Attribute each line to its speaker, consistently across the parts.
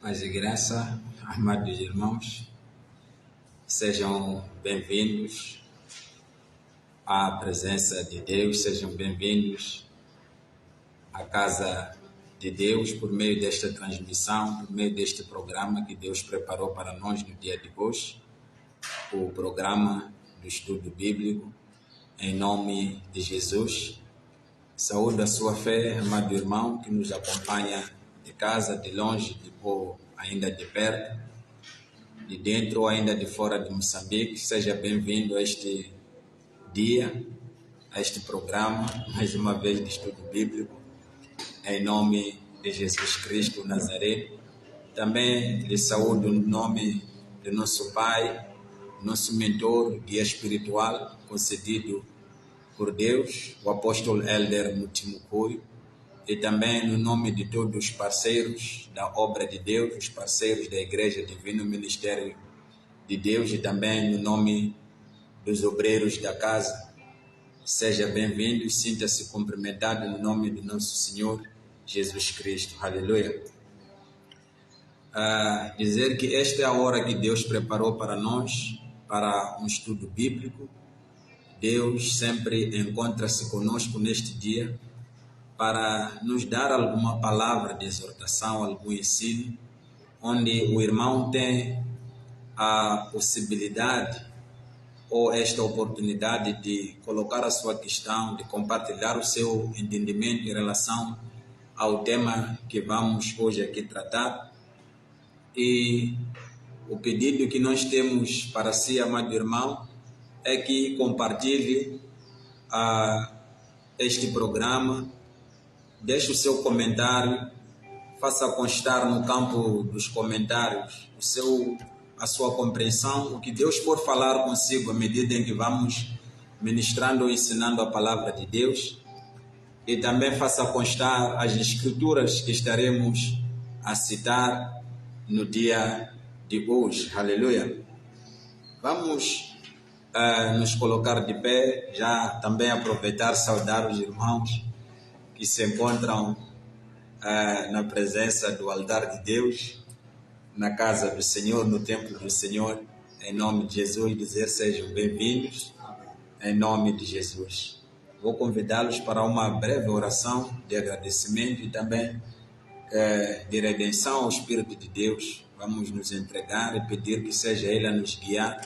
Speaker 1: Paz e graça, amados irmãos, sejam bem-vindos à presença de Deus, sejam bem-vindos à casa de Deus por meio desta transmissão, por meio deste programa que Deus preparou para nós no dia de hoje, o programa do estudo bíblico, em nome de Jesus. Saúde a sua fé, amado irmão, que nos acompanha de casa, de longe, ou ainda de perto, de dentro ou ainda de fora de Moçambique. Seja bem-vindo a este dia, a este programa, mais uma vez de estudo bíblico, em nome de Jesus Cristo Nazaré. Também lhe saúdo no nome de nosso Pai, nosso mentor, guia espiritual, concedido por Deus, o apóstolo Elder Mutimucuio, e também no nome de todos os parceiros da obra de Deus, os parceiros da Igreja Divino Ministério de Deus, e também no nome dos obreiros da casa. Seja bem-vindo e sinta-se cumprimentado no nome do nosso Senhor Jesus Cristo. Aleluia. Dizer que esta é a hora que Deus preparou para nós, para um estudo bíblico. Deus sempre encontra-se conosco neste dia para nos dar alguma palavra de exortação, algum ensino, onde o irmão tem a possibilidade ou esta oportunidade de colocar a sua questão, de compartilhar o seu entendimento em relação ao tema que vamos hoje aqui tratar. E o pedido que nós temos para si, amado irmão, é que compartilhe este programa, deixe o seu comentário, faça constar no campo dos comentários a sua compreensão, o que Deus for falar consigo à medida em que vamos ministrando ou ensinando a palavra de Deus, e também faça constar as escrituras que estaremos a citar no dia de hoje. Aleluia! Vamos nos colocar de pé, já também aproveitar e saudar os irmãos que se encontram na presença do altar de Deus, na casa do Senhor, no templo do Senhor, em nome de Jesus, dizer sejam bem-vindos, em nome de Jesus. Vou convidá-los para uma breve oração de agradecimento e também de redenção ao Espírito de Deus. Vamos nos entregar e pedir que seja Ele a nos guiar,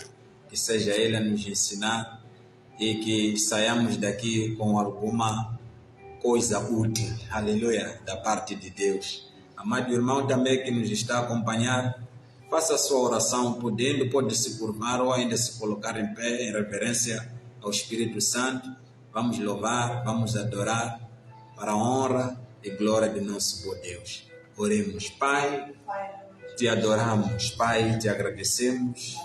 Speaker 1: que seja Ele a nos ensinar e que saiamos daqui com alguma coisa útil, aleluia, da parte de Deus. Amado irmão também que nos está a acompanhar, faça a sua oração, podendo, pode se curvar ou ainda se colocar em pé, em reverência ao Espírito Santo. Vamos louvar, vamos adorar, para a honra e glória de nosso bom Deus. Oremos. Pai, te adoramos, Pai, te agradecemos,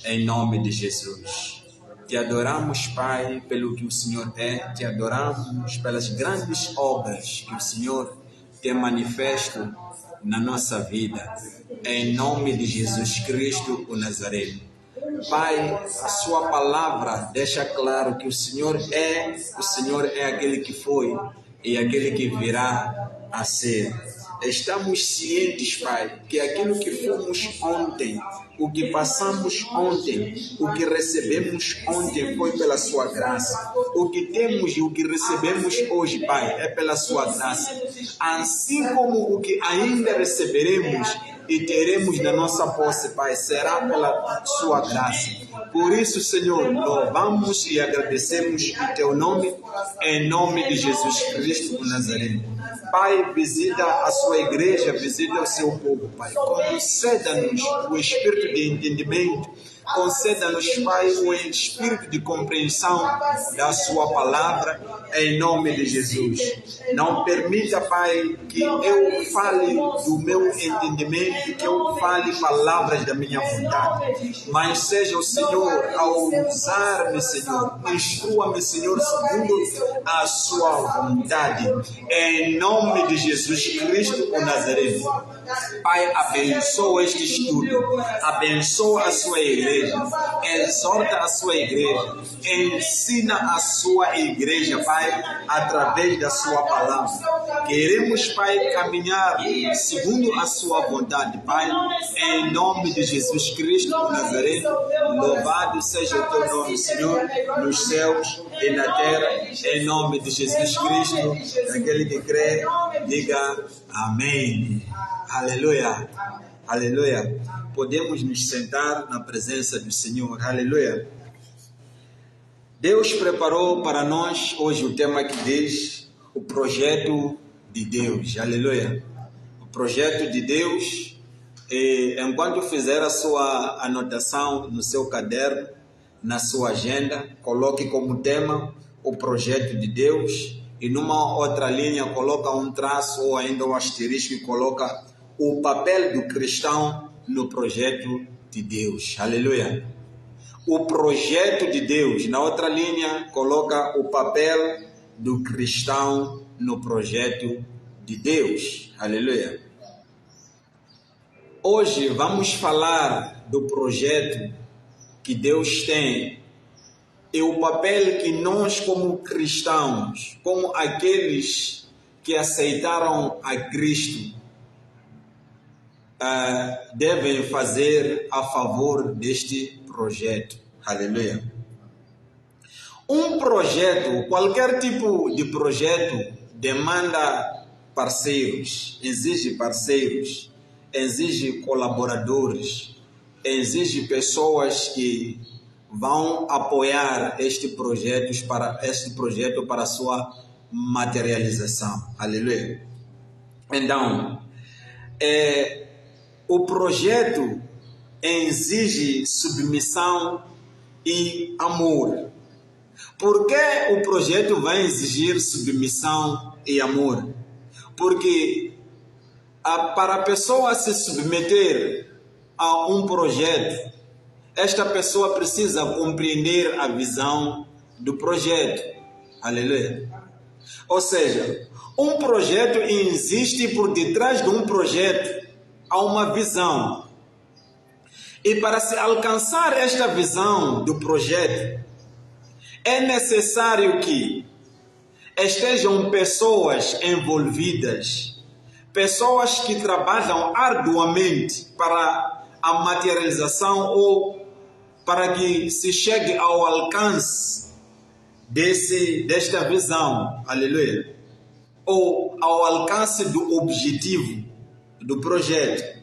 Speaker 1: em nome de Jesus. Te adoramos, Pai, pelo que o Senhor é, te adoramos pelas grandes obras que o Senhor tem manifesto na nossa vida, em nome de Jesus Cristo, o Nazareno. Pai, a sua palavra deixa claro que o Senhor é aquele que foi e aquele que virá a ser. Estamos cientes, Pai, que aquilo que fomos ontem, o que passamos ontem, o que recebemos ontem foi pela sua graça. O que temos e o que recebemos hoje, Pai, é pela sua graça. Assim como o que ainda receberemos e teremos na nossa posse, Pai, será pela sua graça. Por isso, Senhor, louvamos e agradecemos o teu nome, em nome de Jesus Cristo o Nazareno. Pai, visita a sua igreja, visita o seu povo, Pai. Conceda-nos o espírito de entendimento, conceda-nos, Pai, o espírito de compreensão da sua palavra, em nome de Jesus. Não permita, Pai, que eu fale do meu entendimento, que eu fale palavras da minha vontade, mas seja o Senhor ao usar-me, Senhor, instrua-me, Senhor, segundo a sua vontade, em nome de Jesus Cristo o Nazareno. Pai, abençoa este estudo, abençoa a sua igreja, igreja, exorta a sua igreja, ensina a sua igreja, Pai, através da sua palavra. Queremos, Pai, caminhar segundo a sua vontade, Pai, em nome de Jesus Cristo de Nazaré. Louvado seja o teu nome, Senhor, nos céus e na terra, em nome de Jesus Cristo. Aquele que crê, diga amém. Aleluia. Aleluia. Podemos nos sentar na presença do Senhor. Aleluia. Deus preparou para nós hoje o tema que diz o projeto de Deus. Aleluia. O projeto de Deus. E enquanto fizer a sua anotação no seu caderno, na sua agenda, coloque como tema o projeto de Deus. E numa outra linha coloca um traço ou ainda um asterisco e coloca o papel do cristão no projeto de Deus. Aleluia. O projeto de Deus. Na outra linha coloca o papel do cristão no projeto de Deus. Aleluia. Hoje vamos falar do projeto que Deus tem e o papel que nós, como cristãos, como aqueles que aceitaram a Cristo, devem fazer a favor deste projeto. Aleluia. Um projeto, qualquer tipo de projeto, demanda parceiros, exige colaboradores, exige pessoas que vão apoiar este projeto para a sua materialização. Aleluia. Então, o projeto exige submissão e amor. Por que o projeto vai exigir submissão e amor? Porque para a pessoa se submeter a um projeto, esta pessoa precisa compreender a visão do projeto. Aleluia. Ou seja, um projeto existe por detrás de um projeto, há uma visão. E para se alcançar esta visão do projeto, é necessário que estejam pessoas envolvidas, pessoas que trabalham arduamente para a materialização ou para que se chegue ao alcance desta visão, aleluia, ou ao alcance do objetivo do projeto.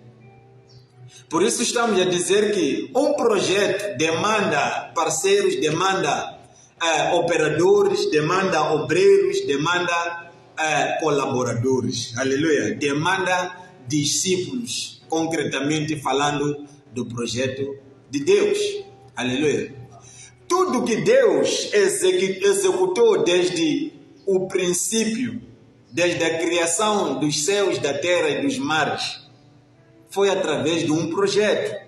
Speaker 1: Por isso estamos a dizer que um projeto demanda parceiros, demanda operadores, demanda obreiros, demanda colaboradores, aleluia, demanda discípulos, concretamente falando do projeto de Deus, aleluia. Tudo que Deus executou desde o princípio, desde a criação dos céus, da terra e dos mares, foi através de um projeto.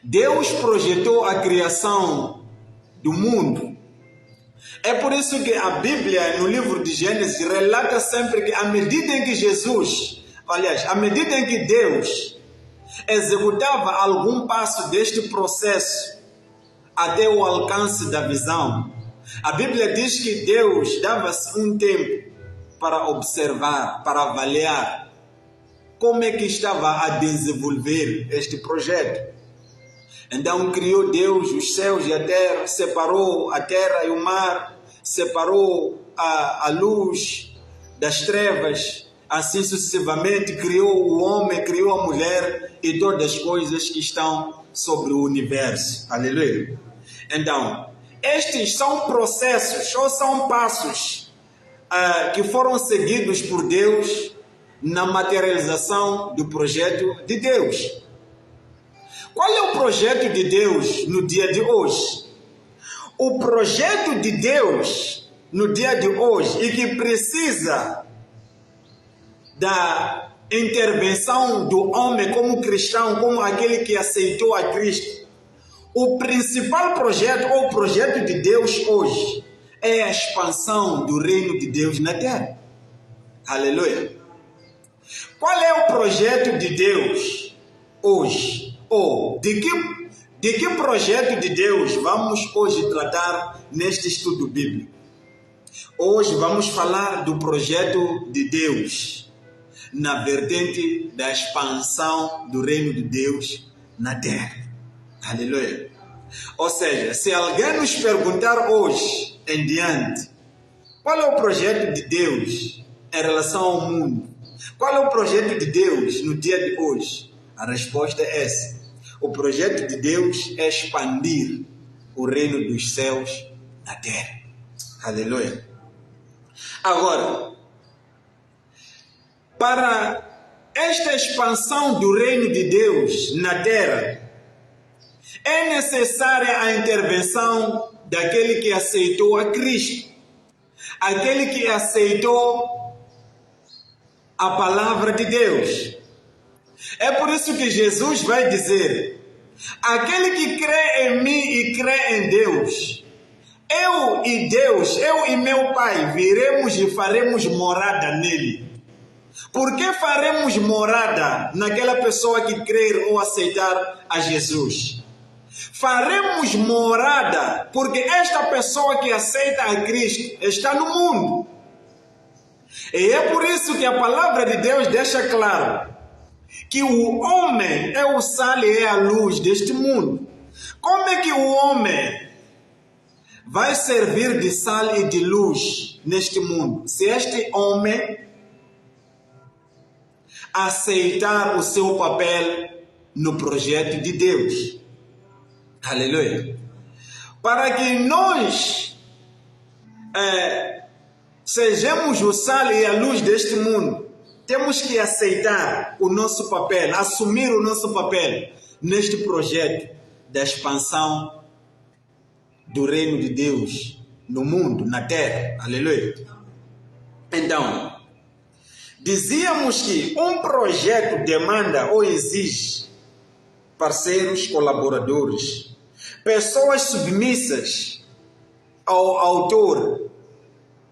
Speaker 1: Deus projetou a criação do mundo. É por isso que a Bíblia, no livro de Gênesis, relata sempre que à medida em que à medida em que Deus executava algum passo deste processo até o alcance da visão, a Bíblia diz que Deus dava-se um tempo para observar, para avaliar como é que estava a desenvolver este projeto. Então criou Deus os céus e a terra, separou a terra e o mar, separou a luz das trevas, assim sucessivamente criou o homem, criou a mulher e todas as coisas que estão sobre o universo. Aleluia. Então, estes são processos ou são passos que foram seguidos por Deus na materialização do projeto de Deus. Qual é o projeto de Deus no dia de hoje? O projeto de Deus no dia de hoje e que precisa da intervenção do homem como cristão, como aquele que aceitou a Cristo. O principal projeto ou projeto de Deus hoje é a expansão do reino de Deus na terra. Aleluia. Qual é o projeto de Deus hoje? Ou de de que projeto de Deus vamos hoje tratar neste estudo bíblico? Hoje vamos falar do projeto de Deus na vertente da expansão do reino de Deus na terra. Aleluia. Ou seja, se alguém nos perguntar hoje em diante, qual é o projeto de Deus em relação ao mundo? Qual é o projeto de Deus no dia de hoje? A resposta é essa. O projeto de Deus é expandir o reino dos céus na terra. Aleluia. Agora, para esta expansão do reino de Deus na terra, é necessária a intervenção daquele que aceitou a Cristo, aquele que aceitou a palavra de Deus. É por isso que Jesus vai dizer: aquele que crê em mim e crê em Deus, eu e Deus, eu e meu Pai, viremos e faremos morada nele. Por que faremos morada naquela pessoa que crer ou aceitar a Jesus? Faremos morada porque esta pessoa que aceita a Cristo está no mundo. E é por isso que a palavra de Deus deixa claro que o homem é o sal e é a luz deste mundo. Como é que o homem vai servir de sal e de luz neste mundo? Se este homem aceitar o seu papel no projeto de Deus. Aleluia. Para que nós sejamos o sal e a luz deste mundo, temos que aceitar o nosso papel, assumir o nosso papel neste projeto da expansão do reino de Deus no mundo, na terra. Aleluia. Então, dizíamos que um projeto demanda ou exige parceiros, colaboradores, pessoas submissas ao autor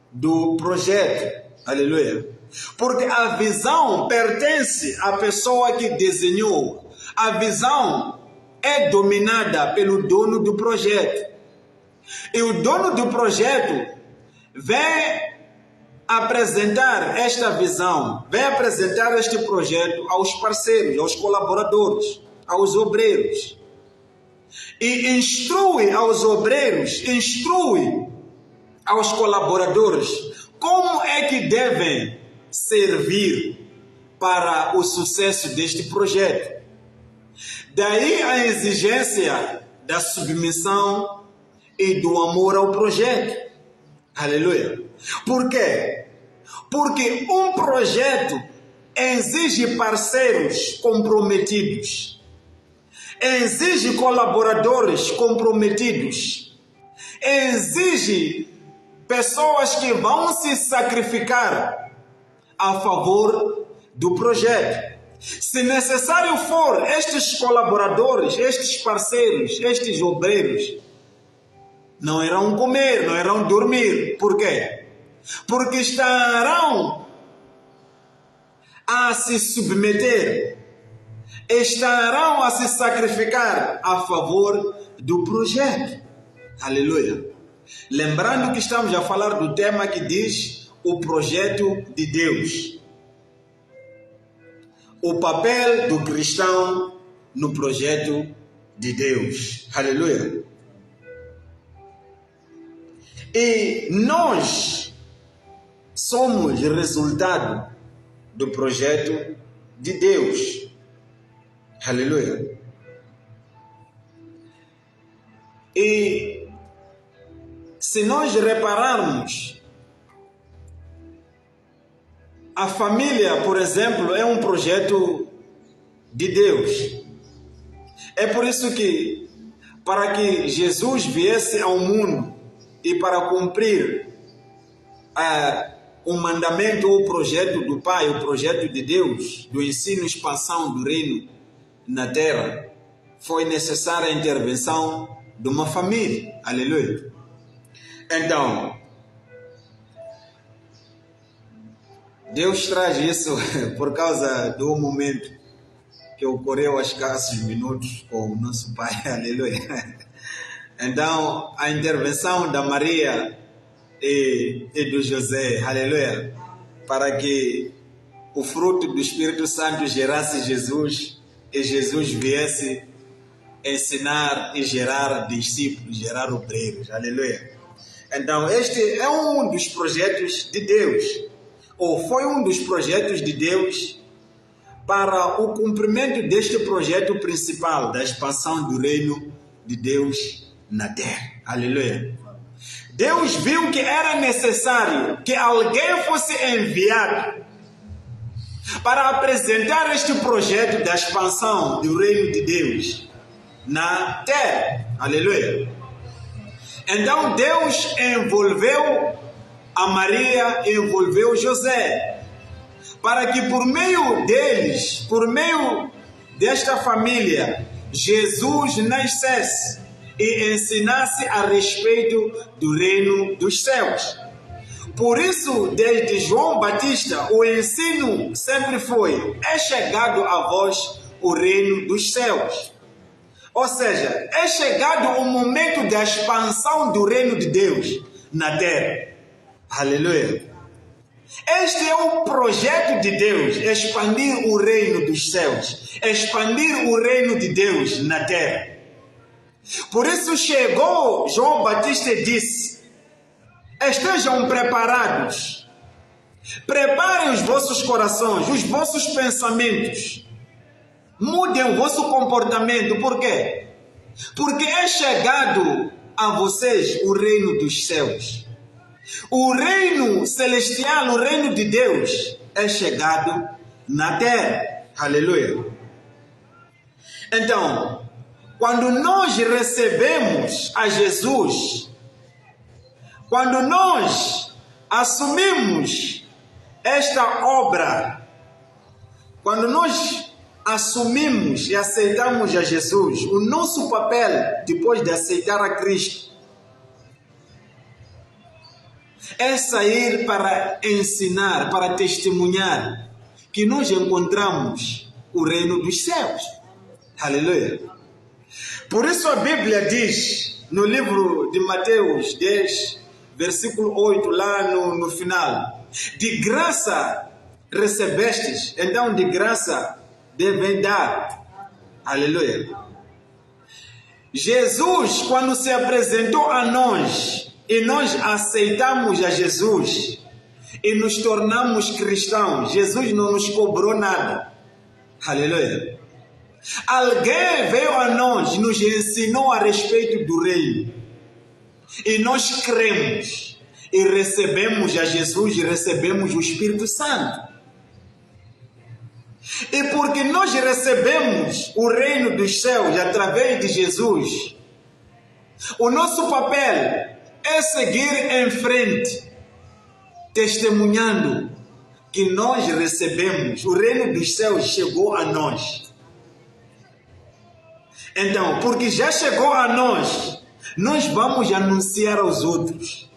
Speaker 1: do projeto. Aleluia. Porque a visão pertence à pessoa que desenhou. A visão é dominada pelo dono do projeto. E o dono do projeto vem apresentar esta visão, vem apresentar este projeto aos parceiros, aos colaboradores, aos obreiros. E instrui aos obreiros, instrui aos colaboradores como é que devem servir para o sucesso deste projeto. Daí a exigência da submissão e do amor ao projeto. Aleluia. Por quê? Porque um projeto exige parceiros comprometidos, exige colaboradores comprometidos, exige pessoas que vão se sacrificar a favor do projeto. Se necessário for, estes colaboradores, estes parceiros, estes obreiros não irão comer, não irão dormir. Por quê? Porque estarão a se submeter, estarão a se sacrificar a favor do projeto. Aleluia. Lembrando que estamos a falar do tema que diz o projeto de Deus. O papel do cristão no projeto de Deus. Aleluia. E nós somos resultado do projeto de Deus. Aleluia. E se nós repararmos, a família, por exemplo, é um projeto de Deus. É por isso que, para que Jesus viesse ao mundo e para cumprir o mandamento ou o projeto do Pai, o projeto de Deus, do ensino e expansão do reino na terra, foi necessária a intervenção de uma família. Aleluia. Então, Deus traz isso por causa do momento que ocorreu há escassos minutos com o nosso pai, aleluia. Então, a intervenção da Maria e do José, aleluia, para que o fruto do Espírito Santo gerasse Jesus e Jesus viesse ensinar e gerar discípulos, gerar obreiros, aleluia. Então, este é um dos projetos de Deus, ou foi um dos projetos de Deus para o cumprimento deste projeto principal da expansão do reino de Deus na terra, aleluia. Deus viu que era necessário que alguém fosse enviado para apresentar este projeto da expansão do reino de Deus na terra, aleluia. Então Deus envolveu a Maria, envolveu José, para que por meio deles, por meio desta família, Jesus nascesse e ensinasse a respeito do reino dos céus. Por isso, desde João Batista, o ensino sempre foi: é chegado a vós o reino dos céus. Ou seja, é chegado o momento da expansão do reino de Deus na terra. Aleluia. Este é o projeto de Deus, expandir o reino dos céus, expandir o reino de Deus na terra. Por isso chegou João Batista e disse: estejam preparados, preparem os vossos corações, os vossos pensamentos, mudem o vosso comportamento. Por quê? Porque é chegado a vocês o reino dos céus. O reino celestial, o reino de Deus, é chegado na terra. Aleluia. Então, quando nós recebemos a Jesus, quando nós assumimos esta obra, quando nós assumimos e aceitamos a Jesus, o nosso papel depois de aceitar a Cristo é sair para ensinar, para testemunhar que nós encontramos o reino dos céus. Aleluia. Por isso a Bíblia diz no livro de Mateus 10, versículo 8, lá no final: de graça recebestes, então de graça devem dar. Aleluia. Jesus, quando se apresentou a nós e nós aceitamos a Jesus e nos tornamos cristãos, Jesus não nos cobrou nada. Aleluia. Alguém veio a nós, nos ensinou a respeito do reino. E nós cremos e recebemos a Jesus e recebemos o Espírito Santo. E porque nós recebemos o reino dos céus através de Jesus, o nosso papel é seguir em frente, testemunhando que nós recebemos, o reino dos céus chegou a nós. Então, porque já chegou a nós, nós vamos anunciar aos outros.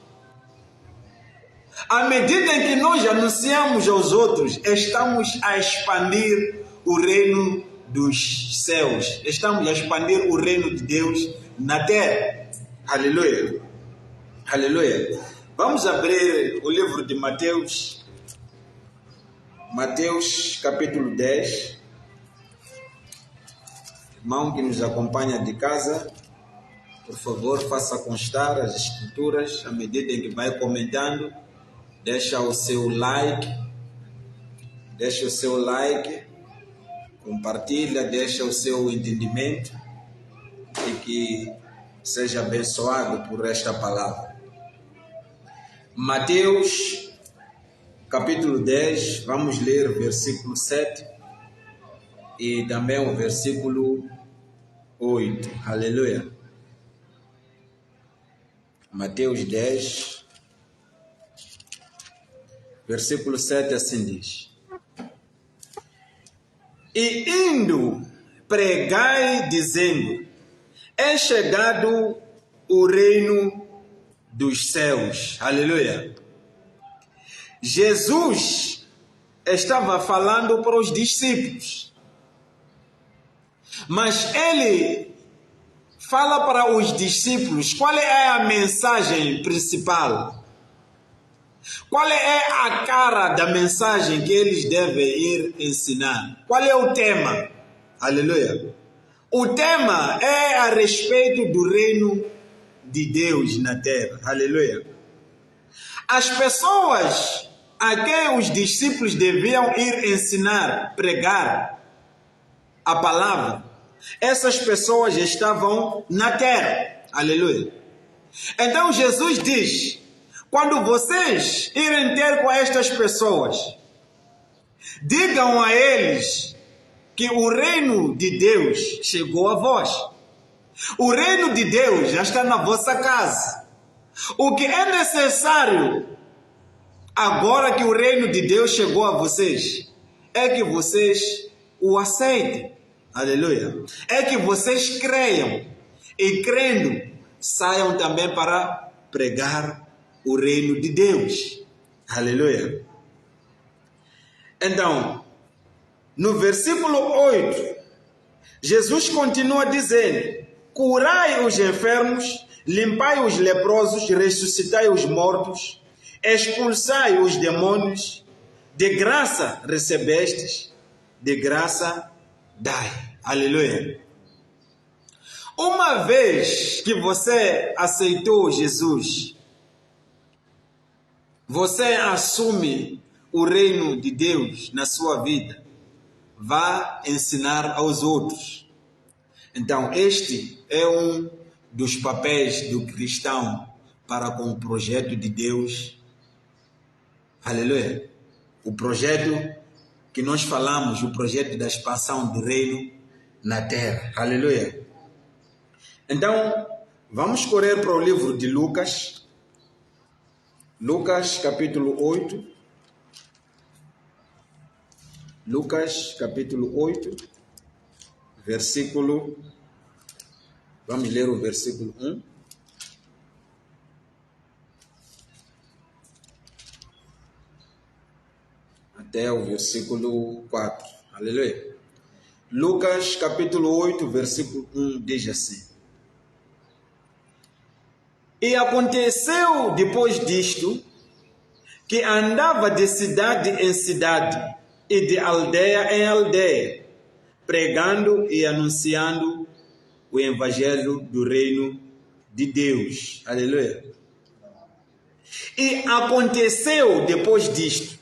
Speaker 1: À medida em que nós anunciamos aos outros, estamos a expandir o reino dos céus. Estamos a expandir o reino de Deus na terra. Aleluia. Aleluia. Vamos abrir o livro de Mateus. Mateus capítulo 10. Irmão que nos acompanha de casa, por favor, faça constar as escrituras à medida em que vai comentando. Deixa o seu like, compartilha, deixa o seu entendimento e que seja abençoado por esta palavra. Mateus, capítulo 10, vamos ler o versículo 7 e também o versículo 8. Aleluia. Mateus 10, versículo 7 assim diz: e indo, pregai dizendo, é chegado o reino dos céus. Aleluia. Jesus estava falando para os discípulos. Mas ele fala para os discípulos qual é a mensagem principal. Qual é a cara da mensagem que eles devem ir ensinar? Qual é o tema? Aleluia. O tema é a respeito do reino de Deus na terra. Aleluia. As pessoas a quem os discípulos deviam ir ensinar, pregar a palavra, essas pessoas estavam na terra. Aleluia. Então Jesus diz: quando vocês irem ter com estas pessoas, digam a eles que o reino de Deus chegou a vós. O reino de Deus já está na vossa casa. O que é necessário, agora que o reino de Deus chegou a vocês, é que vocês o aceitem. Aleluia. É que vocês creiam. E crendo, saiam também para pregar o reino de Deus. Aleluia. Então, no versículo 8, Jesus continua dizendo: curai os enfermos, limpai os leprosos, ressuscitai os mortos, expulsai os demônios, de graça recebestes, de graça dai. Aleluia. Uma vez que você aceitou Jesus, você assume o reino de Deus na sua vida, vá ensinar aos outros. Então, este é um dos papéis do cristão para com o projeto de Deus. Aleluia. O projeto que nós falamos, o projeto da expansão do reino na terra. Aleluia. Então, vamos correr para o livro de Lucas. Lucas capítulo 8. Lucas capítulo 8, versículo. Vamos ler o versículo 1. Até o versículo 4. Aleluia. Lucas capítulo 8, versículo 1 diz assim: E aconteceu depois disto, que andava de cidade em cidade e de aldeia em aldeia, pregando e anunciando o evangelho do reino de Deus. Aleluia. E aconteceu depois disto,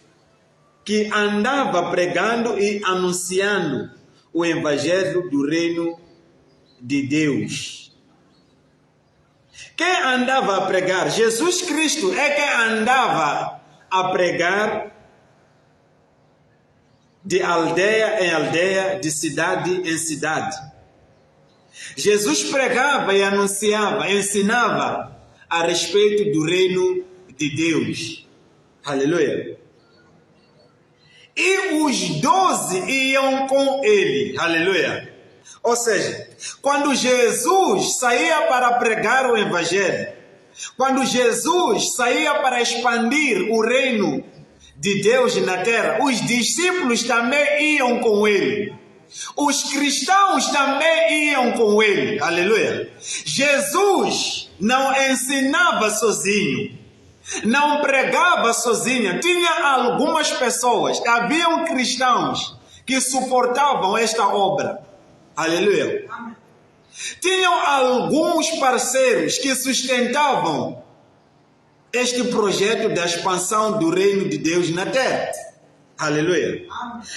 Speaker 1: que andava pregando e anunciando o evangelho do reino de Deus. Quem andava a pregar? Jesus Cristo é quem andava a pregar de aldeia em aldeia, de cidade em cidade. Jesus pregava e anunciava, ensinava a respeito do reino de Deus. Aleluia. E os 12 iam com ele. Aleluia. Ou seja, quando Jesus saía para pregar o evangelho, quando Jesus saía para expandir o reino de Deus na terra, os discípulos também iam com ele. Os cristãos também iam com ele. Aleluia. Jesus não ensinava sozinho, não pregava sozinho. Tinha algumas pessoas, haviam cristãos que suportavam esta obra. Aleluia. Tinham alguns parceiros que sustentavam este projeto da expansão do reino de Deus na terra. Aleluia.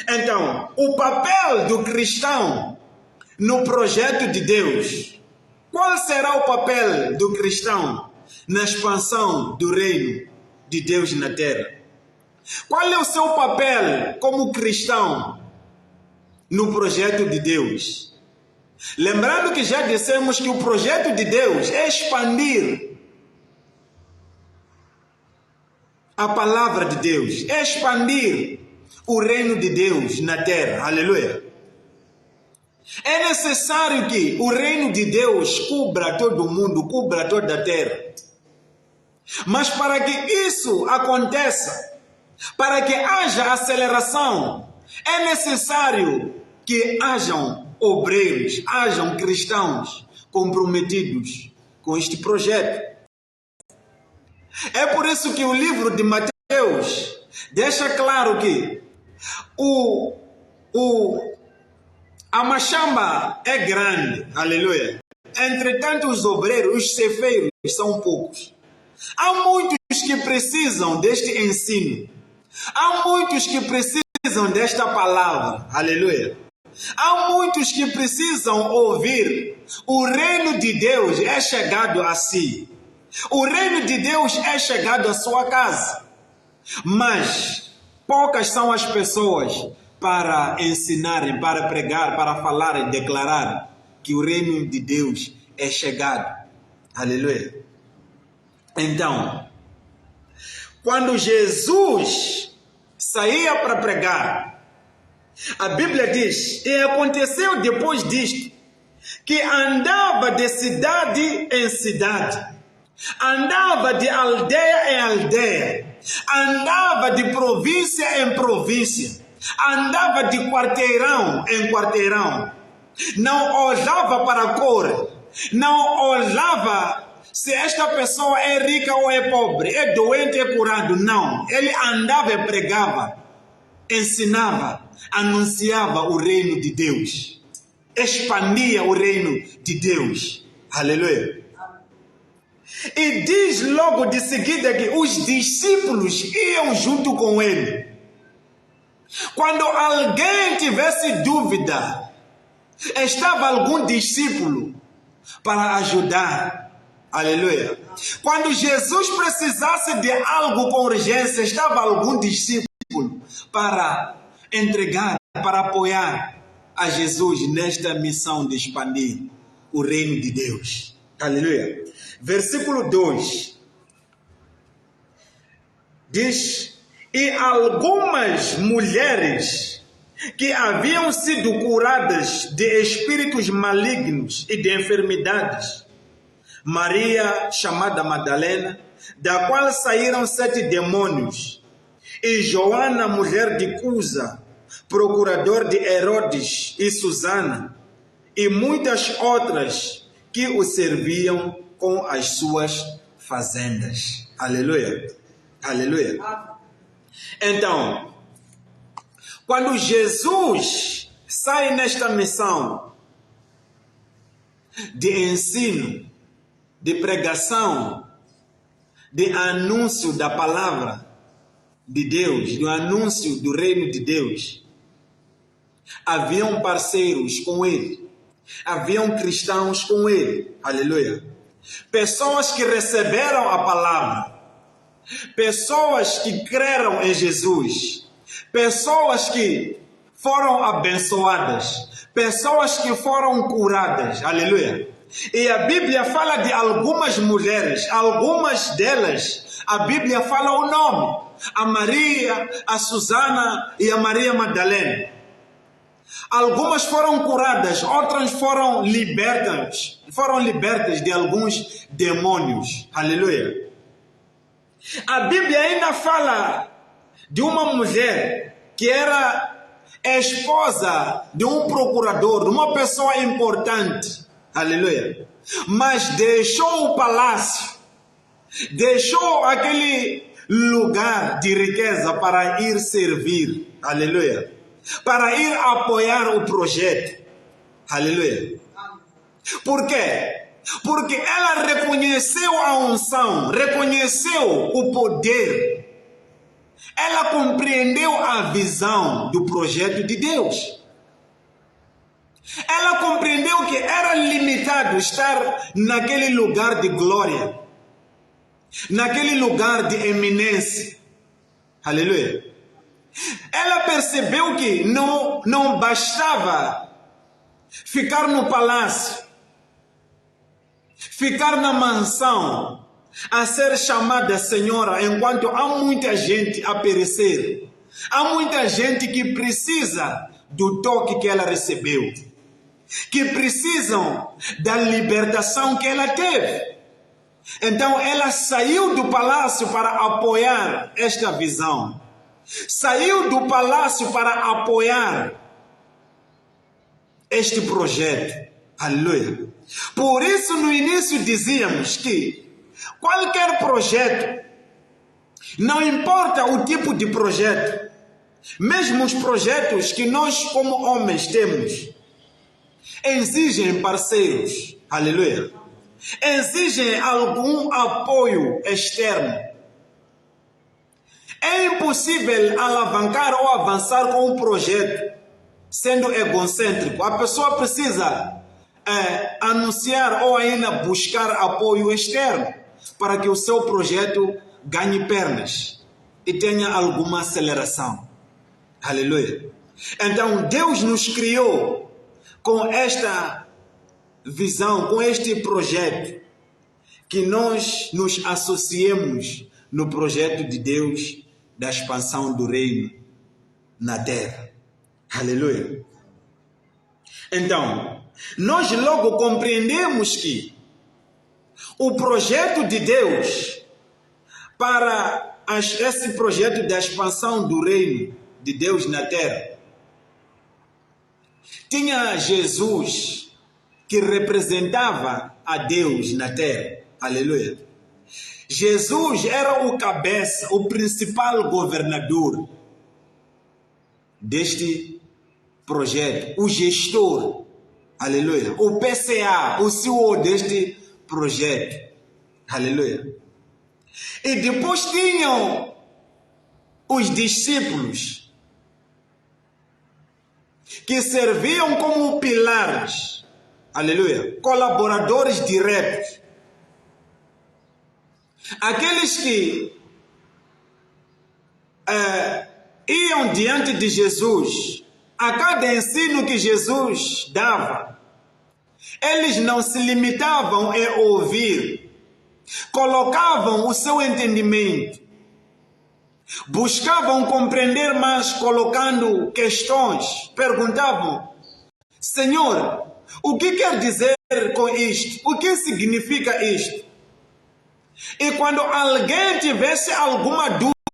Speaker 1: Então, o papel do cristão no projeto de Deus. Qual será o papel do cristão na expansão do reino de Deus na terra? Qual é o seu papel como cristão no projeto de Deus? Lembrando que já dissemos que o projeto de Deus é expandir a palavra de Deus, é expandir o reino de Deus na terra. Aleluia. É necessário que o reino de Deus cubra todo o mundo, cubra toda a terra. Mas para que isso aconteça, para que haja aceleração, é necessário que hajam obreiros, hajam cristãos comprometidos com este projeto. É por isso que o livro de Mateus deixa claro que a machamba é grande, aleluia. Entretanto, os obreiros, os cefeiros, são poucos. Há muitos que precisam deste ensino. Há muitos que precisam desta palavra, aleluia. Há muitos que precisam ouvir. O reino de Deus é chegado a si. O reino de Deus é chegado à sua casa. Mas poucas são as pessoas para ensinarem, para pregar, para falar e declarar que o reino de Deus é chegado. Aleluia. Então, quando Jesus saía para pregar, a Bíblia diz, e aconteceu depois disto, que andava de cidade em cidade, andava de aldeia em aldeia, andava de província em província, andava de quarteirão em quarteirão, não olhava para a cor, não olhava se esta pessoa é rica ou é pobre, é doente ou é curado, não. Ele andava e pregava, ensinava, anunciava o reino de Deus, expandia o reino de Deus. Aleluia. E diz logo de seguida que os discípulos iam junto com ele. Quando alguém tivesse dúvida, estava algum discípulo para ajudar. Aleluia. Quando Jesus precisasse de algo com urgência, estava algum discípulo para entregar, para apoiar a Jesus nesta missão de expandir o reino de Deus. Aleluia. Versículo 2 diz: e algumas mulheres que haviam sido curadas de espíritos malignos e de enfermidades, Maria, chamada Madalena, da qual saíram 7 demônios, e Joana, mulher de Cusa, procurador de Herodes, e Susana, e muitas outras que o serviam com as suas fazendas. Aleluia. Aleluia. Então, quando Jesus sai nesta missão de ensino, de pregação, de anúncio da palavra de Deus, do anúncio do reino de Deus, haviam parceiros com ele, haviam cristãos com ele, aleluia. Pessoas que receberam a palavra, pessoas que creram em Jesus, pessoas que foram abençoadas, pessoas que foram curadas, aleluia. E a Bíblia fala de algumas mulheres, algumas delas, a Bíblia fala o nome, a Maria, a Susana e a Maria Madalena. Algumas foram curadas, outras foram libertas de alguns demônios, aleluia. A Bíblia ainda fala de uma mulher que era esposa de um procurador, de uma pessoa importante, aleluia. Mas deixou o palácio, deixou aquele lugar de riqueza para ir servir, aleluia, para ir apoiar o projeto, aleluia. Por quê? Porque ela reconheceu a unção, reconheceu o poder, ela compreendeu a visão do projeto de Deus. Ela compreendeu que era limitado estar naquele lugar de glória, naquele lugar de eminência. Aleluia. Ela percebeu que não bastava ficar no palácio, ficar na mansão, a ser chamada senhora, enquanto há muita gente a perecer. Há muita gente que precisa do toque que ela recebeu, que precisam da libertação que ela teve. Então ela saiu do palácio para apoiar esta visão. Saiu do palácio para apoiar este projeto. Aleluia. Por isso, no início dizíamos que qualquer projeto, não importa o tipo de projeto, mesmo os projetos que nós como homens temos, exigem parceiros. Aleluia. Exigem algum apoio externo. É impossível alavancar ou avançar com um projeto sendo egocêntrico. A pessoa precisa anunciar ou ainda buscar apoio externo para que o seu projeto ganhe pernas e tenha alguma aceleração. Aleluia. Então Deus nos criou com esta visão, com este projeto, que nós nos associemos no projeto de Deus da expansão do reino na terra. Aleluia. Então, nós logo compreendemos que o projeto de Deus para esse projeto da expansão do reino de Deus na terra tinha Jesus, que representava a Deus na terra. Aleluia. Jesus era o cabeça, o principal governador deste projeto, o gestor. Aleluia. O PCA, o CEO deste projeto. Aleluia. E depois tinham os discípulos, que serviam como pilares. Aleluia. Colaboradores diretos. Aqueles que iam diante de Jesus, a cada ensino que Jesus dava, eles não se limitavam a ouvir, colocavam o seu entendimento, buscavam compreender mais, colocando questões, perguntavam: Senhor, o que quer dizer com isto? O que significa isto? E quando alguém tivesse alguma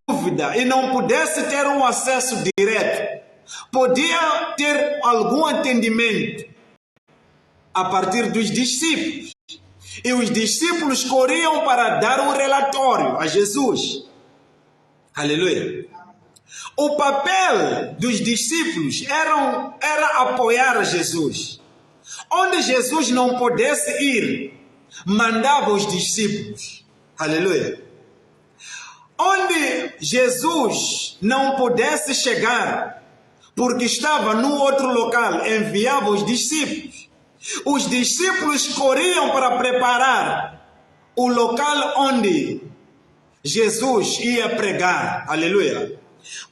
Speaker 1: dúvida e não pudesse ter um acesso direto, podia ter algum entendimento a partir dos discípulos. E os discípulos corriam para dar um relatório a Jesus. Aleluia. O papel dos discípulos era apoiar a Jesus. Onde Jesus não pudesse ir, mandava os discípulos. Aleluia. Onde Jesus não pudesse chegar, porque estava num outro local, enviava os discípulos. Os discípulos corriam para preparar o local onde Jesus ia pregar. Aleluia.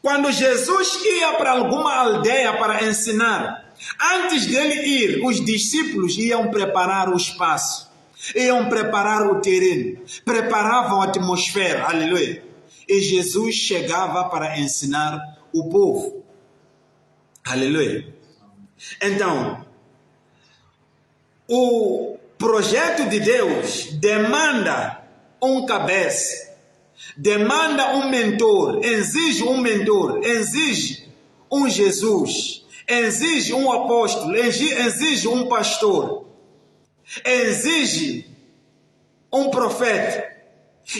Speaker 1: Quando Jesus ia para alguma aldeia para ensinar, antes dele ir, os discípulos iam preparar o espaço, iam preparar o terreno, preparavam a atmosfera. Aleluia. E Jesus chegava para ensinar o povo. Aleluia. Então, o projeto de Deus demanda um cabeça, demanda um mentor, exige um Jesus, exige um apóstolo, exige um pastor, exige um profeta.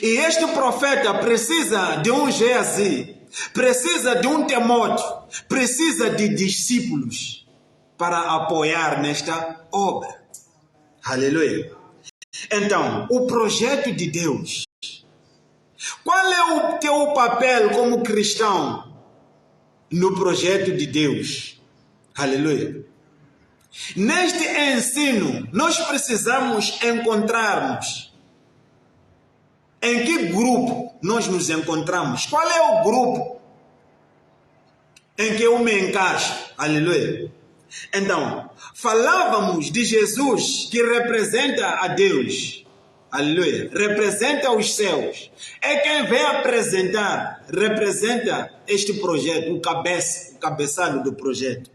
Speaker 1: E este profeta precisa de um Geazi, precisa de um Timóteo, precisa de discípulos para apoiar nesta obra. Aleluia. Então, o projeto de Deus. Qual é o teu papel como cristão no projeto de Deus? Aleluia. Neste ensino, nós precisamos encontrarmos em que grupo nós nos encontramos. Qual é o grupo em que eu me encaixo? Aleluia. Então, falávamos de Jesus, que representa a Deus. Aleluia. Representa os céus. É quem vem apresentar, representa este projeto, o cabeçalho do projeto.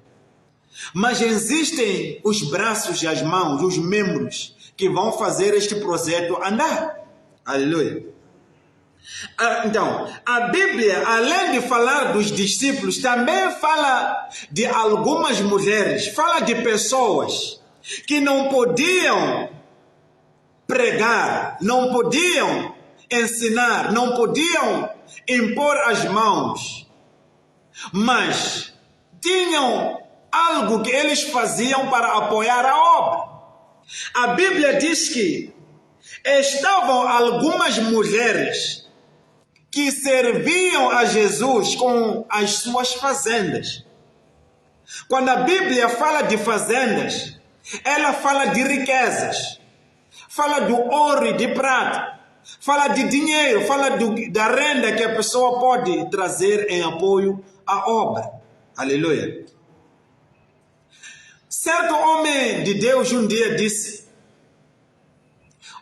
Speaker 1: Mas existem os braços e as mãos, os membros, que vão fazer este projeto andar. Aleluia. Então, a Bíblia, além de falar dos discípulos, também fala de algumas mulheres, fala de pessoas que não podiam pregar, não podiam ensinar, não podiam impor as mãos, mas tinham algo que eles faziam para apoiar a obra. A Bíblia diz que estavam algumas mulheres que serviam a Jesus com as suas fazendas. Quando a Bíblia fala de fazendas, ela fala de riquezas, fala do ouro e de prata, fala de dinheiro, fala da renda que a pessoa pode trazer em apoio à obra. Aleluia. Certo homem de Deus um dia disse: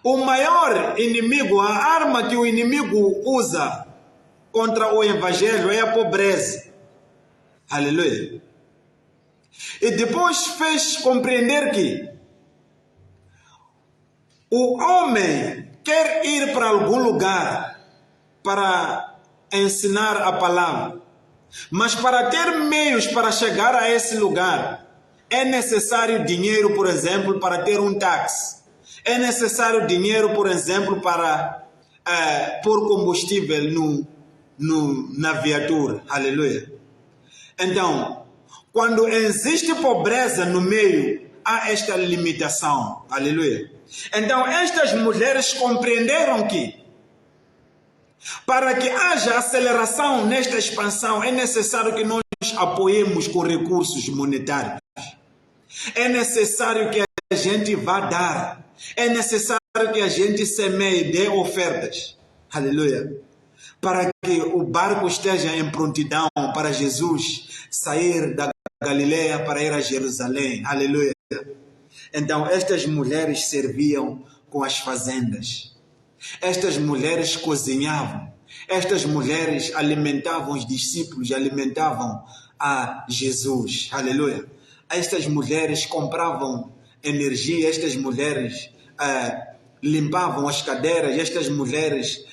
Speaker 1: o maior inimigo, a arma que o inimigo usa contra o evangelho é a pobreza. Aleluia. E depois fez compreender que o homem quer ir para algum lugar para ensinar a palavra, mas para ter meios para chegar a esse lugar, é necessário dinheiro, por exemplo, para ter um táxi. É necessário dinheiro, por exemplo, para pôr combustível na viatura. Aleluia. Então, quando existe pobreza no meio, há esta limitação. Aleluia. Então, estas mulheres compreenderam que para que haja aceleração nesta expansão, é necessário que nós apoiemos com recursos monetários. É necessário que a gente vá dar. É necessário que a gente semeie, dê ofertas. Aleluia. Para que o barco esteja em prontidão para Jesus sair da Galileia para ir a Jerusalém. Aleluia. Então, estas mulheres serviam com as fazendas. Estas mulheres cozinhavam. Estas mulheres alimentavam os discípulos, alimentavam a Jesus. Aleluia. Estas mulheres compravam energia, estas mulheres limpavam as cadeiras, estas mulheres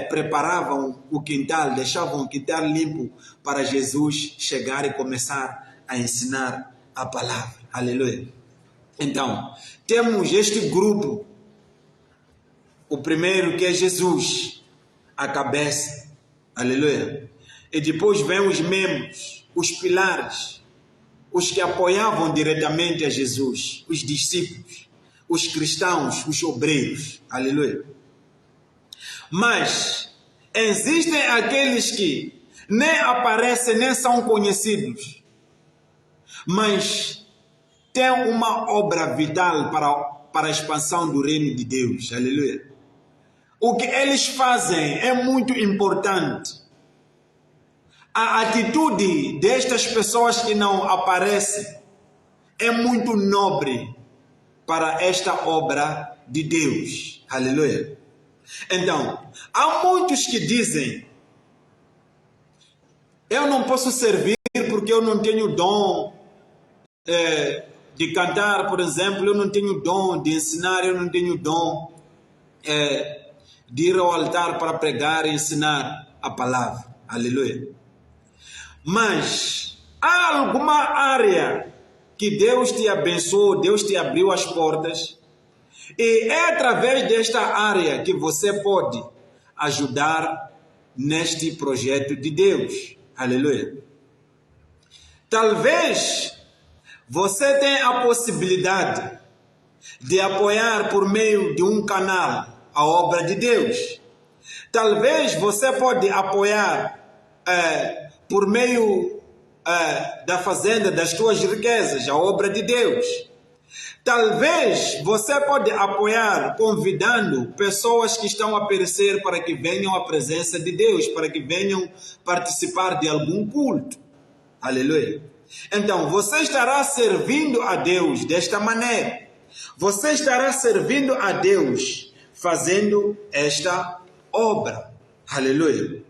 Speaker 1: preparavam o quintal, deixavam o quintal limpo para Jesus chegar e começar a ensinar a palavra. Aleluia. Então, temos este grupo, o primeiro que é Jesus, a cabeça. Aleluia. E depois vem os membros, os pilares, os que apoiavam diretamente a Jesus, os discípulos, os cristãos, os obreiros. Aleluia. Mas existem aqueles que nem aparecem, nem são conhecidos, mas têm uma obra vital para a expansão do reino de Deus. Aleluia. O que eles fazem é muito importante. A atitude destas pessoas que não aparecem é muito nobre para esta obra de Deus. Aleluia. Então, há muitos que dizem: eu não posso servir porque eu não tenho dom de cantar, por exemplo, eu não tenho dom de ensinar, eu não tenho dom de ir ao altar para pregar e ensinar a palavra. Aleluia. Mas há alguma área que Deus te abençoou, Deus te abriu as portas, e é através desta área que você pode ajudar neste projeto de Deus. Aleluia. Talvez você tenha a possibilidade de apoiar por meio de um canal a obra de Deus. Talvez você pode apoiar por meio da fazenda, das tuas riquezas, a obra de Deus. Talvez você pode apoiar convidando pessoas que estão a perecer para que venham à presença de Deus, para que venham participar de algum culto. Aleluia. Então, você estará servindo a Deus desta maneira. Você estará servindo a Deus fazendo esta obra. Aleluia.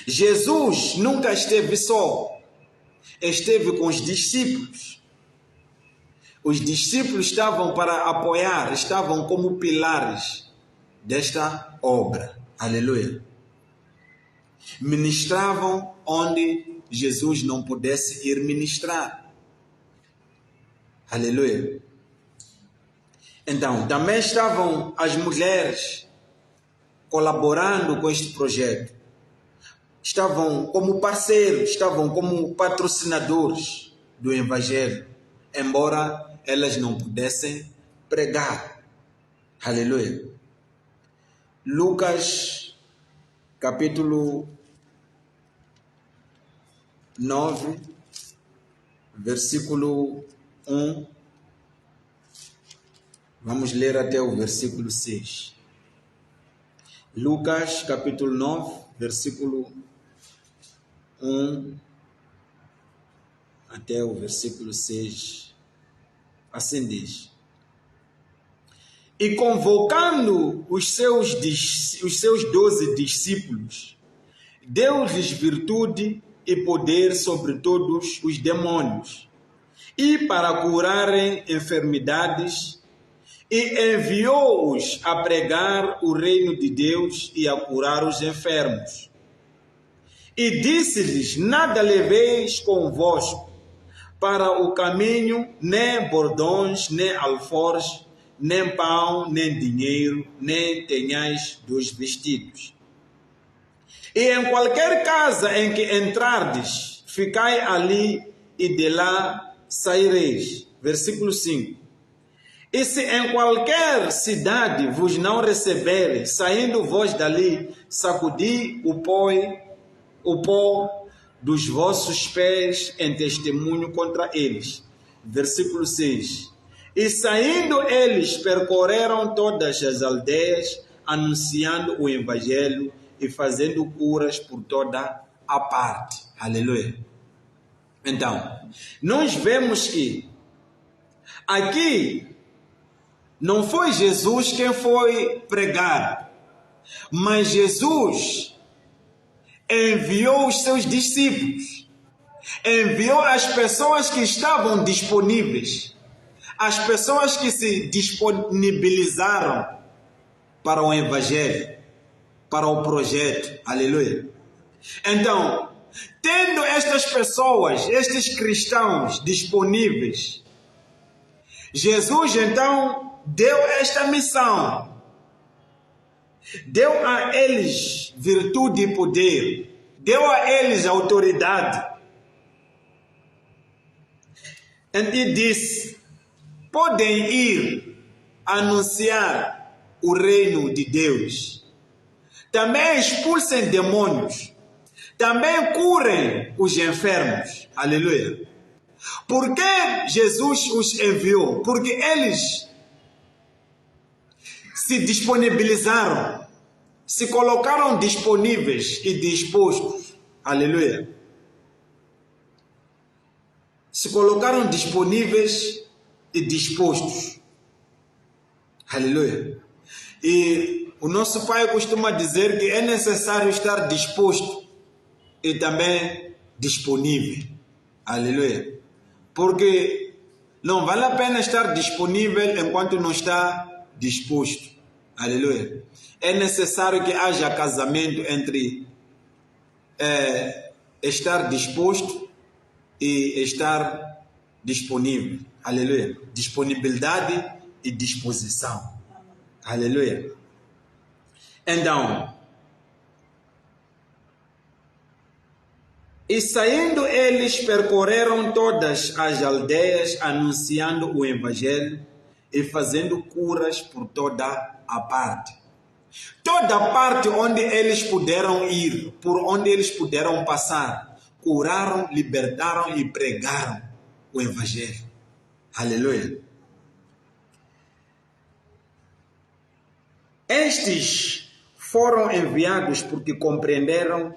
Speaker 1: Jesus nunca esteve só. Esteve com os discípulos. Os discípulos estavam para apoiar, estavam como pilares desta obra. Aleluia. Ministravam onde Jesus não pudesse ir ministrar. Aleluia. Então, também estavam as mulheres colaborando com este projeto. Estavam como parceiros, estavam como patrocinadores do Evangelho, embora elas não pudessem pregar. Aleluia. Lucas, capítulo 9, versículo 1. Vamos ler até o versículo 6. Lucas, capítulo 9, versículo 1 até o versículo 6. Assim diz: E convocando os seus 12 discípulos, deu-lhes virtude e poder sobre todos os demônios, e para curarem enfermidades, e enviou-os a pregar o reino de Deus e a curar os enfermos. E disse-lhes: Nada leveis convosco para o caminho, nem bordões, nem alforjes, nem pão, nem dinheiro, nem tenhais 2 vestidos. E em qualquer casa em que entrardes, ficai ali e de lá saireis. Versículo 5. E se em qualquer cidade vos não receberem, saindo vós dali, sacudi o pó dos vossos pés em testemunho contra eles. Versículo 6. E saindo eles, percorreram todas as aldeias, anunciando o Evangelho e fazendo curas por toda a parte. Aleluia. Então, nós vemos que aqui não foi Jesus quem foi pregar, mas Jesus enviou os seus discípulos, enviou as pessoas que estavam disponíveis, as pessoas que se disponibilizaram para o Evangelho, para o projeto. Aleluia. Então, tendo estas pessoas, estes cristãos disponíveis, Jesus então deu esta missão, deu a eles virtude e poder, deu a eles autoridade. E disse: podem ir anunciar o reino de Deus, também expulsem demônios, também curem os enfermos. Aleluia. Por que Jesus os enviou? Porque eles se disponibilizaram, se colocaram disponíveis e dispostos. Aleluia. Se colocaram disponíveis e dispostos. Aleluia. E o nosso pai costuma dizer que é necessário estar disposto e também disponível. Aleluia. Porque não vale a pena estar disponível enquanto não está disposto. Aleluia. É necessário que haja casamento entre estar disposto e estar disponível. Aleluia. Disponibilidade e disposição. Aleluia. Então, e saindo eles, percorreram todas as aldeias, anunciando o Evangelho e fazendo curas por toda a parte. Toda parte onde eles puderam ir, por onde eles puderam passar, curaram, libertaram e pregaram o Evangelho. Aleluia. Estes foram enviados porque compreenderam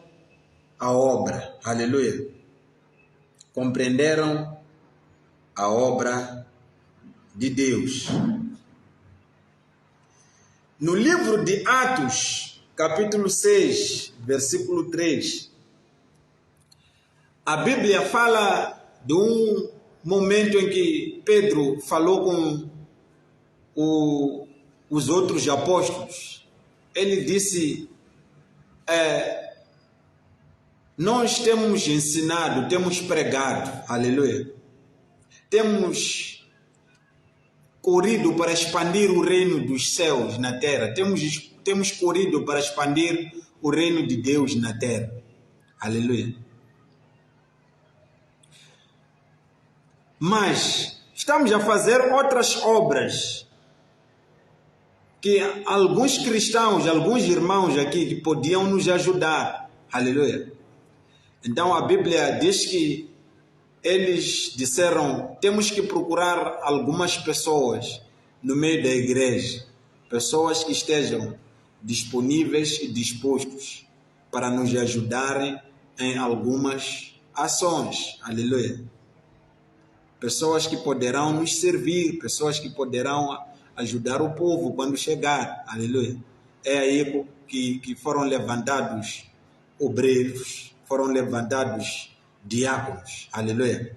Speaker 1: a obra. Aleluia. Compreenderam a obra de Deus. No livro de Atos, capítulo 6, versículo 3, a Bíblia fala de um momento em que Pedro falou com os outros apóstolos. Ele disse: Nós temos ensinado, temos pregado, aleluia. Temos corrido para expandir o reino dos céus na terra. Temos corrido para expandir o reino de Deus na terra. Aleluia. Mas estamos a fazer outras obras que alguns cristãos, alguns irmãos aqui que podiam nos ajudar. Aleluia. Então a Bíblia diz que eles disseram, temos que procurar algumas pessoas no meio da igreja, pessoas que estejam disponíveis e dispostos para nos ajudarem em algumas ações. Aleluia. Pessoas que poderão nos servir, pessoas que poderão ajudar o povo quando chegar. Aleluia. É aí que foram levantados obreiros, foram levantados diáconos. Aleluia.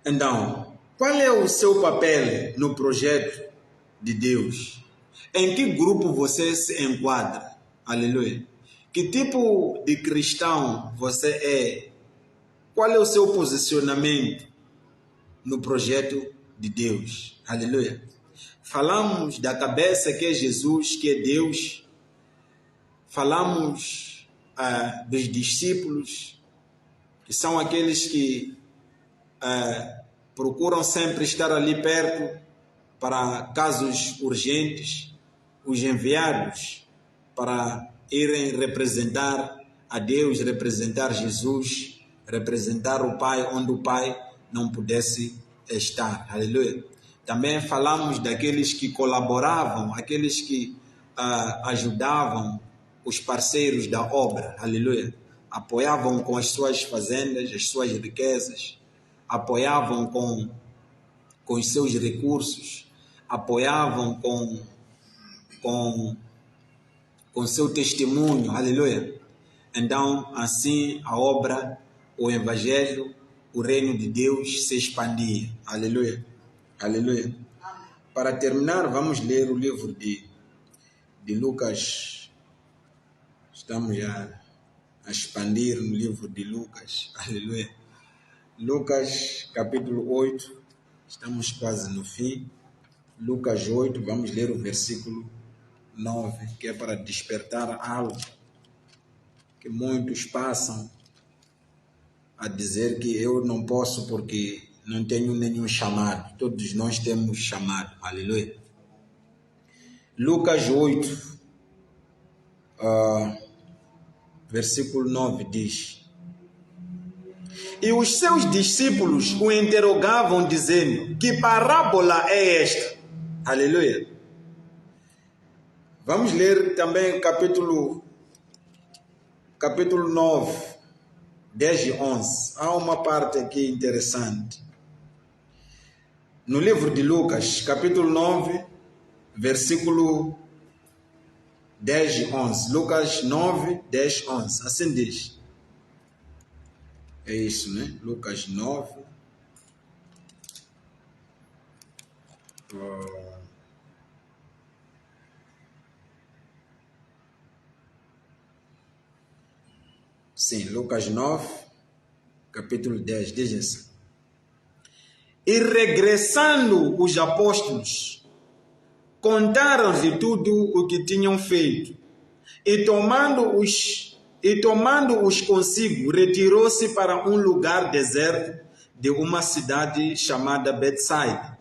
Speaker 1: Então, qual é o seu papel no projeto de Deus? Em que grupo você se enquadra? Aleluia. Que tipo de cristão você é? Qual é o seu posicionamento no projeto de Deus? Aleluia. Falamos da cabeça que é Jesus, que é Deus. Falamos dos discípulos, que são aqueles que procuram sempre estar ali perto para casos urgentes, os enviados para irem representar a Deus, representar Jesus, representar o Pai onde o Pai não pudesse estar. Aleluia. Também falamos daqueles que colaboravam, aqueles que ajudavam os parceiros da obra. Aleluia. Apoiavam com as suas fazendas, as suas riquezas, apoiavam com os seus recursos, apoiavam com seu testemunho. Aleluia. Então, assim a obra, o evangelho, o reino de Deus se expandia. Aleluia. Aleluia. Para terminar, vamos ler o livro de Lucas. Estamos a expandir no livro de Lucas. Aleluia. Lucas, capítulo 8. Estamos quase no fim. Lucas 8, vamos ler o versículo 9, que é para despertar algo que muitos passam a dizer que eu não posso porque não tenho nenhum chamado. Todos nós temos chamado. Aleluia. Lucas 8, versículo 9 diz: E os seus discípulos o interrogavam dizendo, que parábola é esta? Aleluia. Vamos ler também capítulo 9, 10 e 11. Há uma parte aqui interessante. No livro de Lucas, capítulo 9, versículo 10 e 11. Lucas 9, 10 e 11. Assim diz. É isso, né? Lucas 9. Sim, Lucas 9, capítulo 10, diz assim: E regressando os apóstolos, contaram-lhe tudo o que tinham feito, e tomando-os consigo, retirou-se para um lugar deserto de uma cidade chamada Betsaida.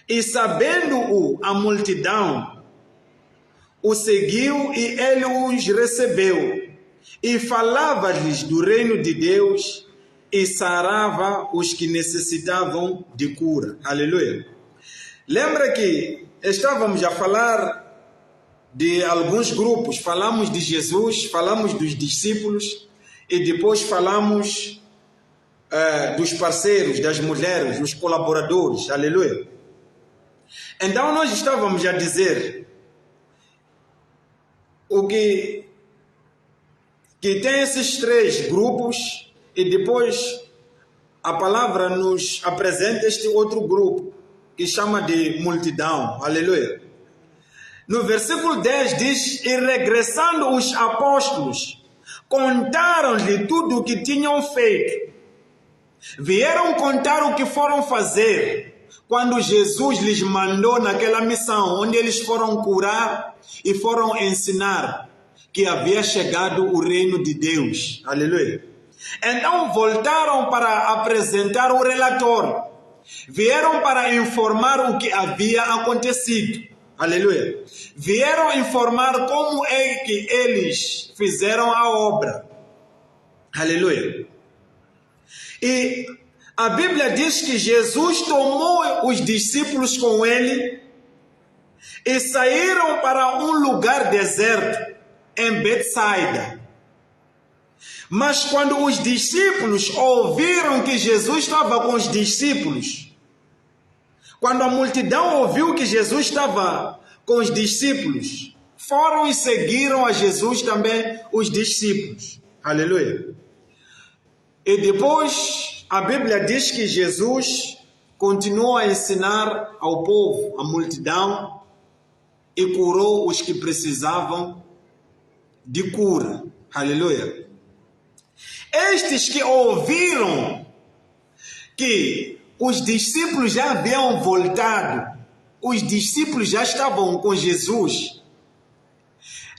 Speaker 1: E sabendo-o a multidão, o seguiu e ele os recebeu, e falava-lhes do reino de Deus, e sarava os que necessitavam de cura. Aleluia. Lembra que estávamos a falar de alguns grupos, falamos de Jesus, falamos dos discípulos, e depois falamos dos parceiros, das mulheres, dos colaboradores. Aleluia. Então nós estávamos a dizer o que tem esses três grupos, e depois a palavra nos apresenta este outro grupo que chama de multidão. Aleluia. No versículo 10 diz: E regressando os apóstolos,
Speaker 2: Contaram-lhe tudo o que tinham feito. Vieram contar o que foram fazer quando Jesus lhes mandou naquela missão, onde eles foram curar e foram ensinar que havia chegado o reino de Deus. Aleluia. Então voltaram para apresentar o relatório. Vieram para informar o que havia acontecido. Aleluia. Vieram informar como é que eles fizeram a obra. Aleluia. E a Bíblia diz que Jesus tomou os discípulos com ele e saíram para um lugar deserto em Betsaida. Mas quando os discípulos ouviram que Jesus estava com os discípulos, quando a multidão ouviu que Jesus estava com os discípulos, foram e seguiram a Jesus também os discípulos. Aleluia. E depois a Bíblia diz que Jesus continuou a ensinar ao povo, à multidão, e curou os que precisavam de cura. Aleluia. Estes que ouviram que os discípulos já haviam voltado, os discípulos já estavam com Jesus,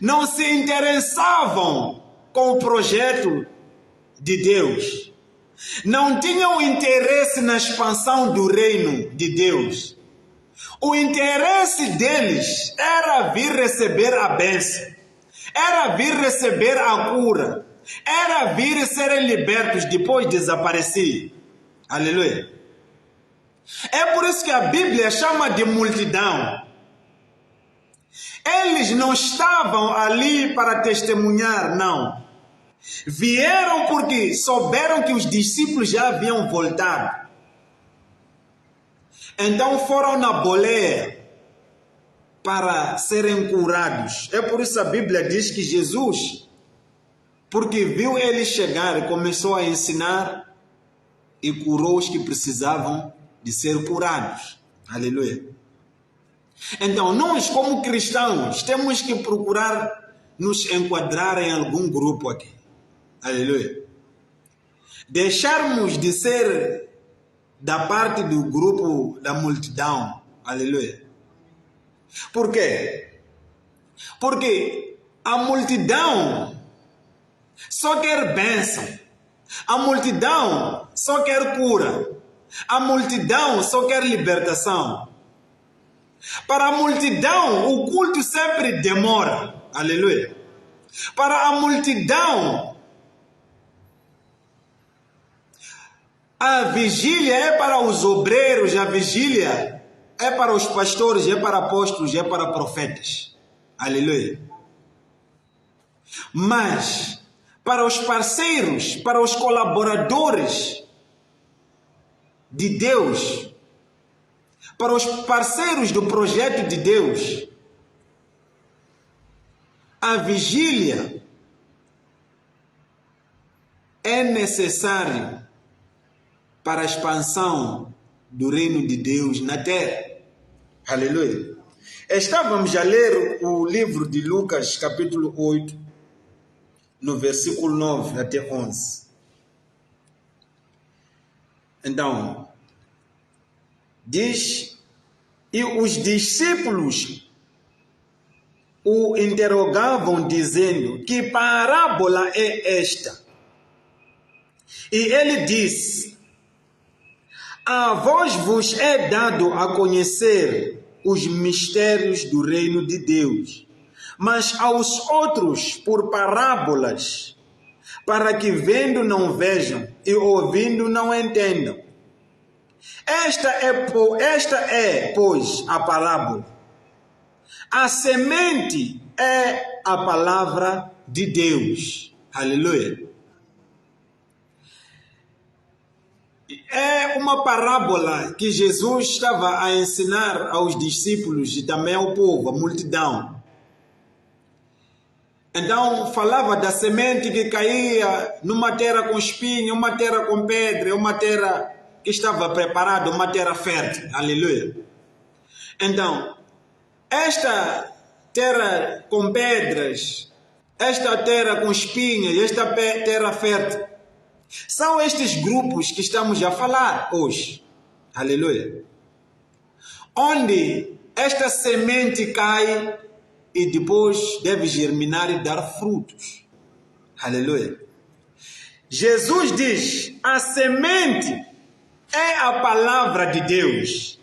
Speaker 2: não se interessavam com o projeto de Deus, não tinham interesse na expansão do reino de Deus. O interesse deles era vir receber a bênção, era vir receber a cura, era vir serem libertos depois desaparecer. Aleluia. É por isso que a Bíblia chama de multidão. Eles não estavam ali para testemunhar, não. Vieram porque souberam que os discípulos já haviam voltado. Então foram na boleia para serem curados. É por isso a Bíblia diz que Jesus, porque viu eles chegar, começou a ensinar e curou os que precisavam de ser curados. Aleluia. Então nós, como cristãos, temos que procurar nos enquadrar em algum grupo aqui. Aleluia. Deixarmos de ser da parte do grupo da multidão. Aleluia. Por quê? Porque a multidão só quer bênção. A multidão só quer cura. A multidão só quer libertação. Para a multidão, o culto sempre demora. Aleluia. Para a multidão, a vigília é para os obreiros, a vigília é para os pastores, é para apóstolos, é para profetas. Aleluia. Mas para os parceiros, para os colaboradores de Deus, para os parceiros do projeto de Deus, a vigília é necessária para a expansão do reino de Deus na terra. Aleluia. Estávamos a ler o livro de Lucas, capítulo 8, no versículo 9 até 11. Então, diz, e os discípulos o interrogavam, dizendo, que parábola é esta? E ele disse, a vós vos é dado a conhecer os mistérios do reino de Deus, mas aos outros por parábolas, para que vendo não vejam e ouvindo não entendam. Esta é, pois, a parábola. A semente é a palavra de Deus. Aleluia. É uma parábola que Jesus estava a ensinar aos discípulos e também ao povo, à multidão. Então falava da semente que caía numa terra com espinho, uma terra com pedra, uma terra que estava preparada, uma terra fértil. Aleluia. Então, esta terra com pedras esta terra com espinhas, esta terra fértil. São estes grupos que estamos a falar hoje. Aleluia. Onde esta semente cai e depois deve germinar e dar frutos. Aleluia. Jesus diz: a semente é a palavra de Deus.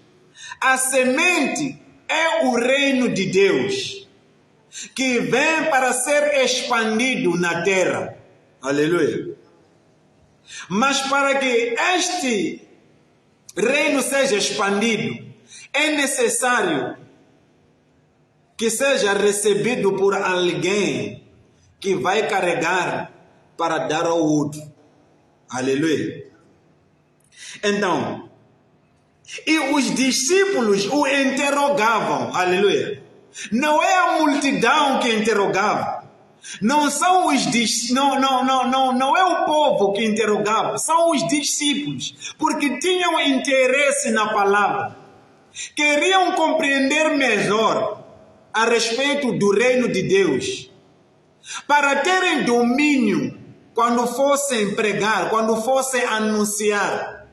Speaker 2: A semente é o reino de Deus, que vem para ser expandido na terra. Aleluia. Mas para que este reino seja expandido, é necessário que seja recebido por alguém que vai carregar para dar ao outro. Aleluia. Então, e os discípulos o interrogavam. Aleluia. Não é a multidão que interrogava. Não são não é o povo que interrogava, são os discípulos, porque tinham interesse na palavra. Queriam compreender melhor a respeito do reino de Deus, para terem domínio quando fossem pregar, quando fossem anunciar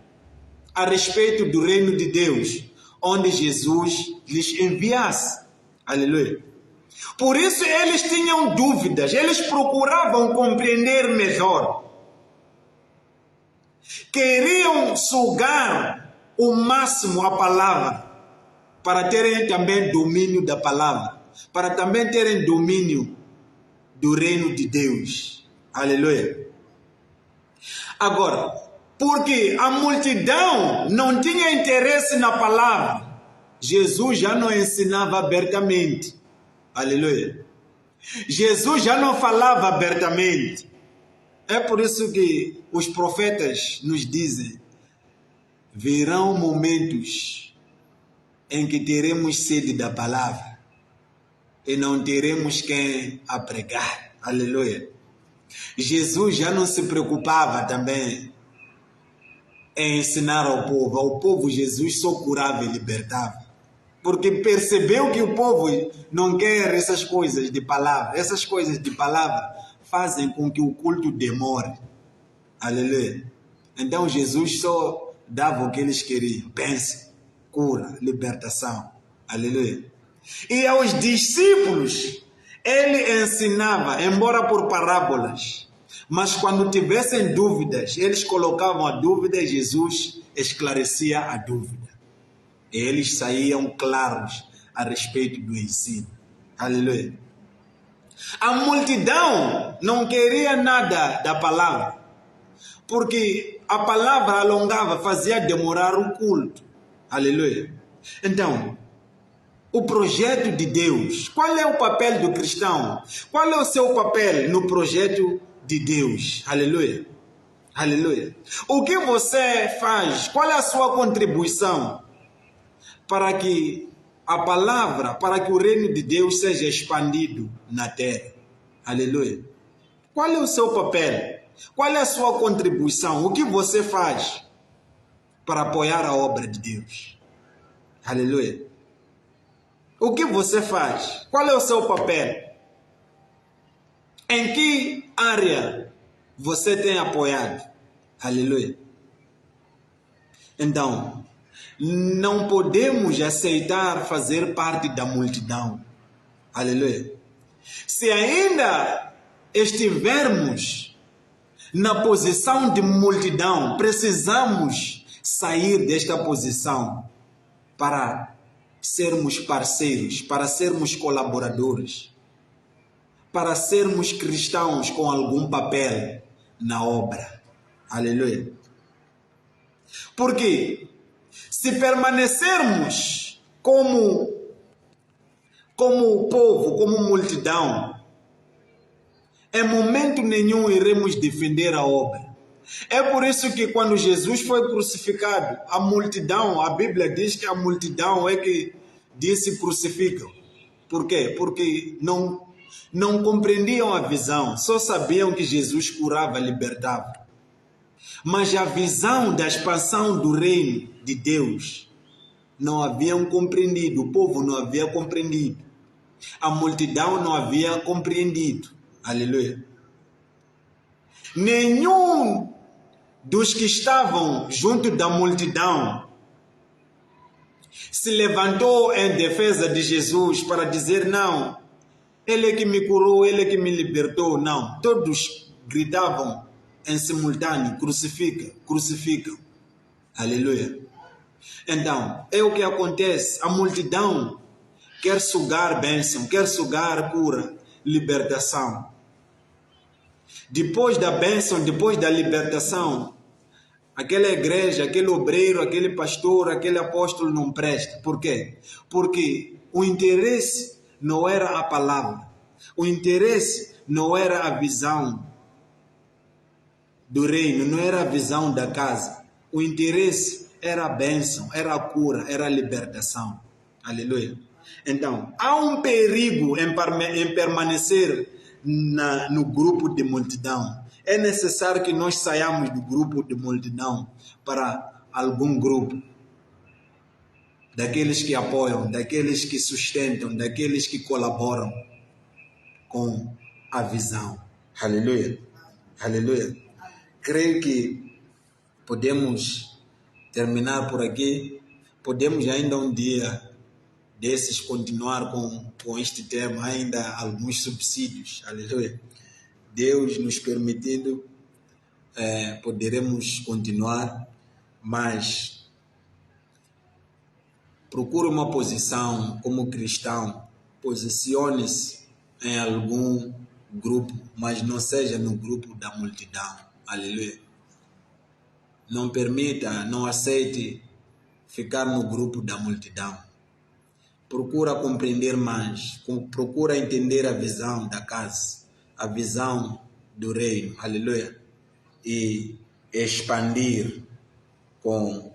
Speaker 2: a respeito do reino de Deus, onde Jesus lhes enviasse. Aleluia. Por isso eles tinham dúvidas, eles procuravam compreender melhor. Queriam sugar o máximo a palavra, para terem também domínio da palavra, para também terem domínio do reino de Deus. Aleluia. Agora, porque a multidão não tinha interesse na palavra, Jesus já não ensinava abertamente. Aleluia. Jesus já não falava abertamente. É por isso que os profetas nos dizem: virão momentos em que teremos sede da palavra e não teremos quem a pregar. Aleluia. Jesus já não se preocupava também em ensinar ao povo. Ao povo Jesus só curava e libertava, porque percebeu que o povo não quer essas coisas de palavra. Essas coisas de palavra fazem com que o culto demore. Aleluia. Então Jesus só dava o que eles queriam: bênção, cura, libertação. Aleluia. E aos discípulos ele ensinava, embora por parábolas, mas quando tivessem dúvidas, eles colocavam a dúvida e Jesus esclarecia a dúvida. Eles saíam claros a respeito do ensino. Aleluia. A multidão não queria nada da palavra, porque a palavra alongava, fazia demorar o culto. Aleluia. Então, o projeto de Deus, qual é o papel do cristão? Qual é o seu papel no projeto de Deus? Aleluia. Aleluia. O que você faz? Qual é a sua contribuição para que a palavra, para que o reino de Deus seja expandido na terra? Aleluia. Qual é o seu papel? Qual é a sua contribuição? O que você faz para apoiar a obra de Deus? Aleluia. O que você faz? Qual é o seu papel? Em que área você tem apoiado? Aleluia. Então, não podemos aceitar fazer parte da multidão. Aleluia. Se ainda estivermos na posição de multidão, precisamos sair desta posição para sermos parceiros, para sermos colaboradores, para sermos cristãos com algum papel na obra. Aleluia. Porque se permanecermos como povo, como multidão, em momento nenhum iremos defender a obra. É por isso que quando Jesus foi crucificado, a multidão, a Bíblia diz que a multidão é que disse crucificam. Por quê? Porque não compreendiam a visão, só sabiam que Jesus curava e libertava. Mas a visão da expansão do reino de Deus não haviam compreendido, o povo não havia compreendido, a multidão não havia compreendido. Aleluia. Nenhum dos que estavam junto da multidão se levantou em defesa de Jesus para dizer: não, Ele é que me curou, Ele é que me libertou. Não, todos gritavam em simultâneo: crucifica, crucifica. Aleluia. Então, é o que acontece. A multidão quer sugar bênção, quer sugar cura, libertação. Depois da bênção, depois da libertação, aquela igreja, aquele obreiro, aquele pastor, aquele apóstolo não presta. Por quê? Porque o interesse não era a palavra. O interesse não era a visão do reino, não era a visão da casa. O interesse era a bênção, era a cura, era a libertação. Aleluia. Então, há um perigo em permanecer no grupo de multidão. É necessário que nós saiamos do grupo de multidão para algum grupo. Daqueles que apoiam, daqueles que sustentam, daqueles que colaboram com a visão. Aleluia. Aleluia. Creio que podemos terminar por aqui. Podemos ainda um dia desses continuar com este tema, ainda alguns subsídios. Aleluia. Deus nos permitindo, poderemos continuar, mas procure uma posição como cristão, posicione-se em algum grupo, mas não seja no grupo da multidão. Aleluia. Não permita, não aceite ficar no grupo da multidão. Procura compreender mais, procura entender a visão da casa, a visão do reino, aleluia, e expandir com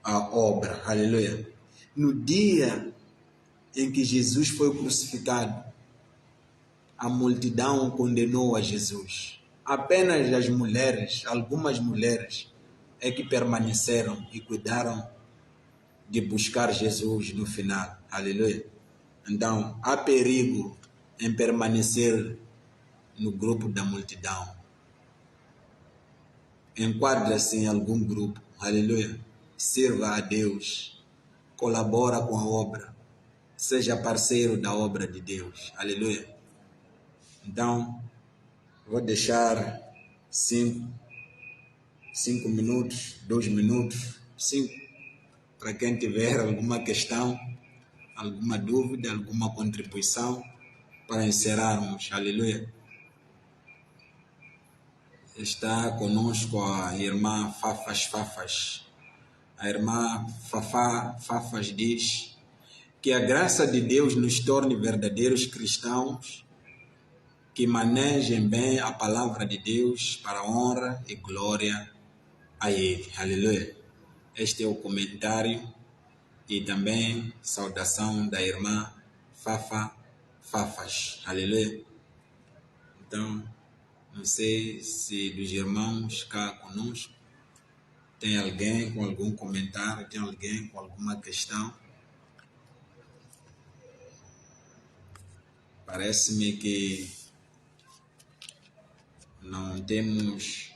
Speaker 2: a obra, aleluia. No dia em que Jesus foi crucificado, a multidão condenou a Jesus. Apenas as mulheres, algumas mulheres, é que permaneceram e cuidaram de buscar Jesus no final. Aleluia. Então, há perigo em permanecer no grupo da multidão. Enquadra-se em algum grupo. Aleluia. Sirva a Deus. Colabora com a obra. Seja parceiro da obra de Deus. Aleluia. Então, vou deixar 5 minutos, 2 minutos, 5, para quem tiver alguma questão, alguma dúvida, alguma contribuição, para encerrarmos. Aleluia. Está conosco a irmã Fafas. A irmã Fafas diz que a graça de Deus nos torne verdadeiros cristãos que manejem bem a palavra de Deus para a honra e glória a Ele. Aleluia. Este é o comentário e também saudação da irmã Fafas. Aleluia. Então, não sei se dos irmãos cá conosco tem alguém com algum comentário, tem alguém com alguma questão. Parece-me que não temos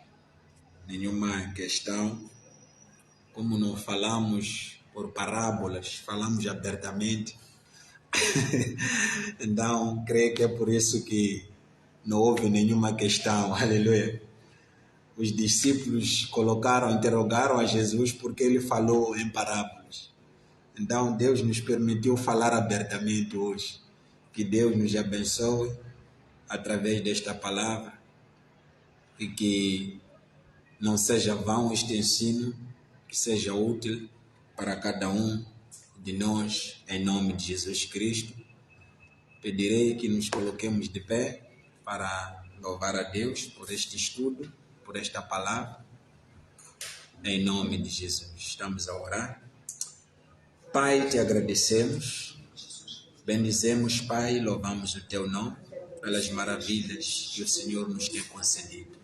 Speaker 2: nenhuma questão. Como não falamos por parábolas, falamos abertamente. Então, creio que é por isso que não houve nenhuma questão. Aleluia. Os discípulos interrogaram a Jesus porque ele falou em parábolas. Então, Deus nos permitiu falar abertamente hoje. Que Deus nos abençoe através desta palavra e que não seja vão este ensino, que seja útil para cada um de nós, em nome de Jesus Cristo. Pedirei que nos coloquemos de pé para louvar a Deus por este estudo, por esta palavra, em nome de Jesus. Estamos a orar. Pai, te agradecemos, bendizemos, Pai, louvamos o teu nome pelas maravilhas que o Senhor nos tem concedido.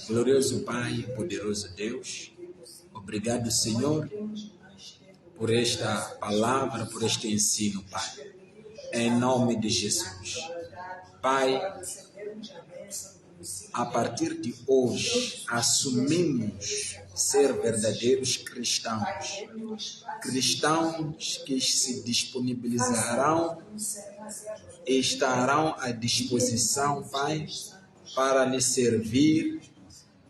Speaker 2: Glorioso Pai, poderoso Deus, obrigado, Senhor, por esta palavra, por este ensino, Pai, em nome de Jesus. Pai,
Speaker 1: A partir de hoje, assumimos ser verdadeiros cristãos. Cristãos que se disponibilizarão e estarão à disposição, Pai, para lhe servir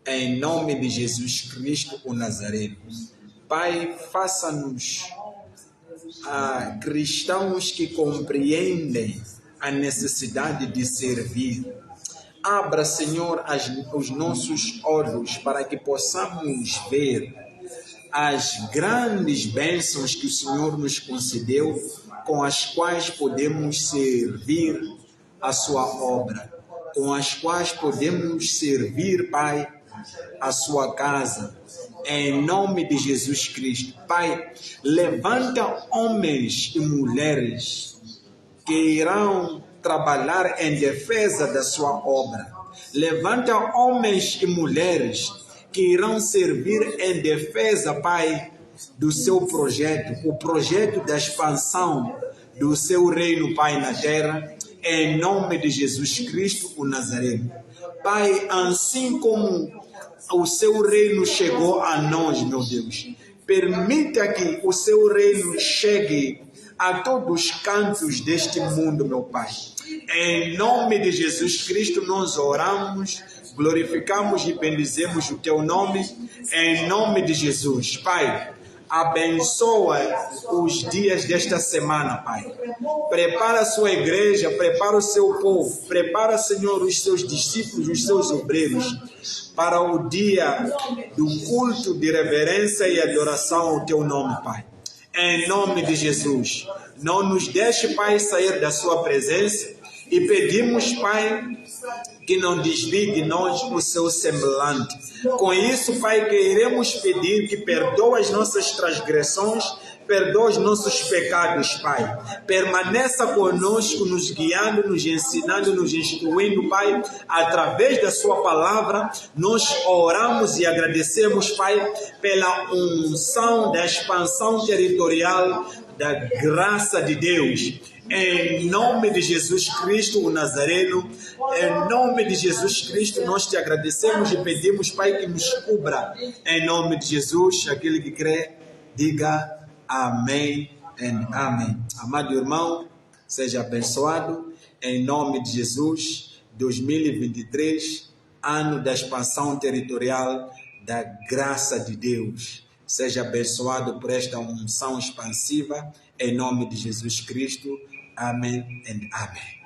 Speaker 1: em nome de Jesus Cristo, o Nazareno. Pai, faça-nos cristãos que compreendem a necessidade de servir. Abra, Senhor, os nossos olhos para que possamos ver as grandes bênçãos que o Senhor nos concedeu, com as quais podemos servir a sua obra, com as quais podemos servir, Pai, a sua casa, em nome de Jesus Cristo. Pai, levanta homens e mulheres que irão trabalhar em defesa da sua obra. Levanta homens e mulheres que irão servir em defesa, Pai, do seu projeto, o projeto da expansão do seu reino, Pai, na terra, em nome de Jesus Cristo, o Nazareno. Pai, assim como o seu reino chegou a nós, meu Deus, permita que o seu reino chegue a todos os cantos deste mundo, meu Pai. Em nome de Jesus Cristo nós oramos, glorificamos e bendizemos o teu nome, em nome de Jesus. Pai, abençoa os dias desta semana, Pai. Prepara a sua igreja, prepara o seu povo, prepara, Senhor, os seus discípulos, os seus obreiros, para o dia do culto de reverência e adoração ao teu nome, Pai. Em nome de Jesus, não nos deixe, Pai, sair da sua presença e pedimos, Pai, que não desvie de nós o seu semblante. Com isso, Pai, queremos pedir que perdoe as nossas transgressões, perdoa os nossos pecados, Pai. Permaneça conosco, nos guiando, nos ensinando, nos instruindo, Pai. Através da sua palavra, nós oramos e agradecemos, Pai, pela unção da expansão territorial da graça de Deus. Em nome de Jesus Cristo, o Nazareno, em nome de Jesus Cristo, nós te agradecemos e pedimos, Pai, que nos cubra. Em nome de Jesus, aquele que crê, diga amém e amém. Amado irmão, seja abençoado. Em nome de Jesus, 2023, ano da expansão territorial da graça de Deus. Seja abençoado por esta unção expansiva. Em nome de Jesus Cristo. Amém e amém.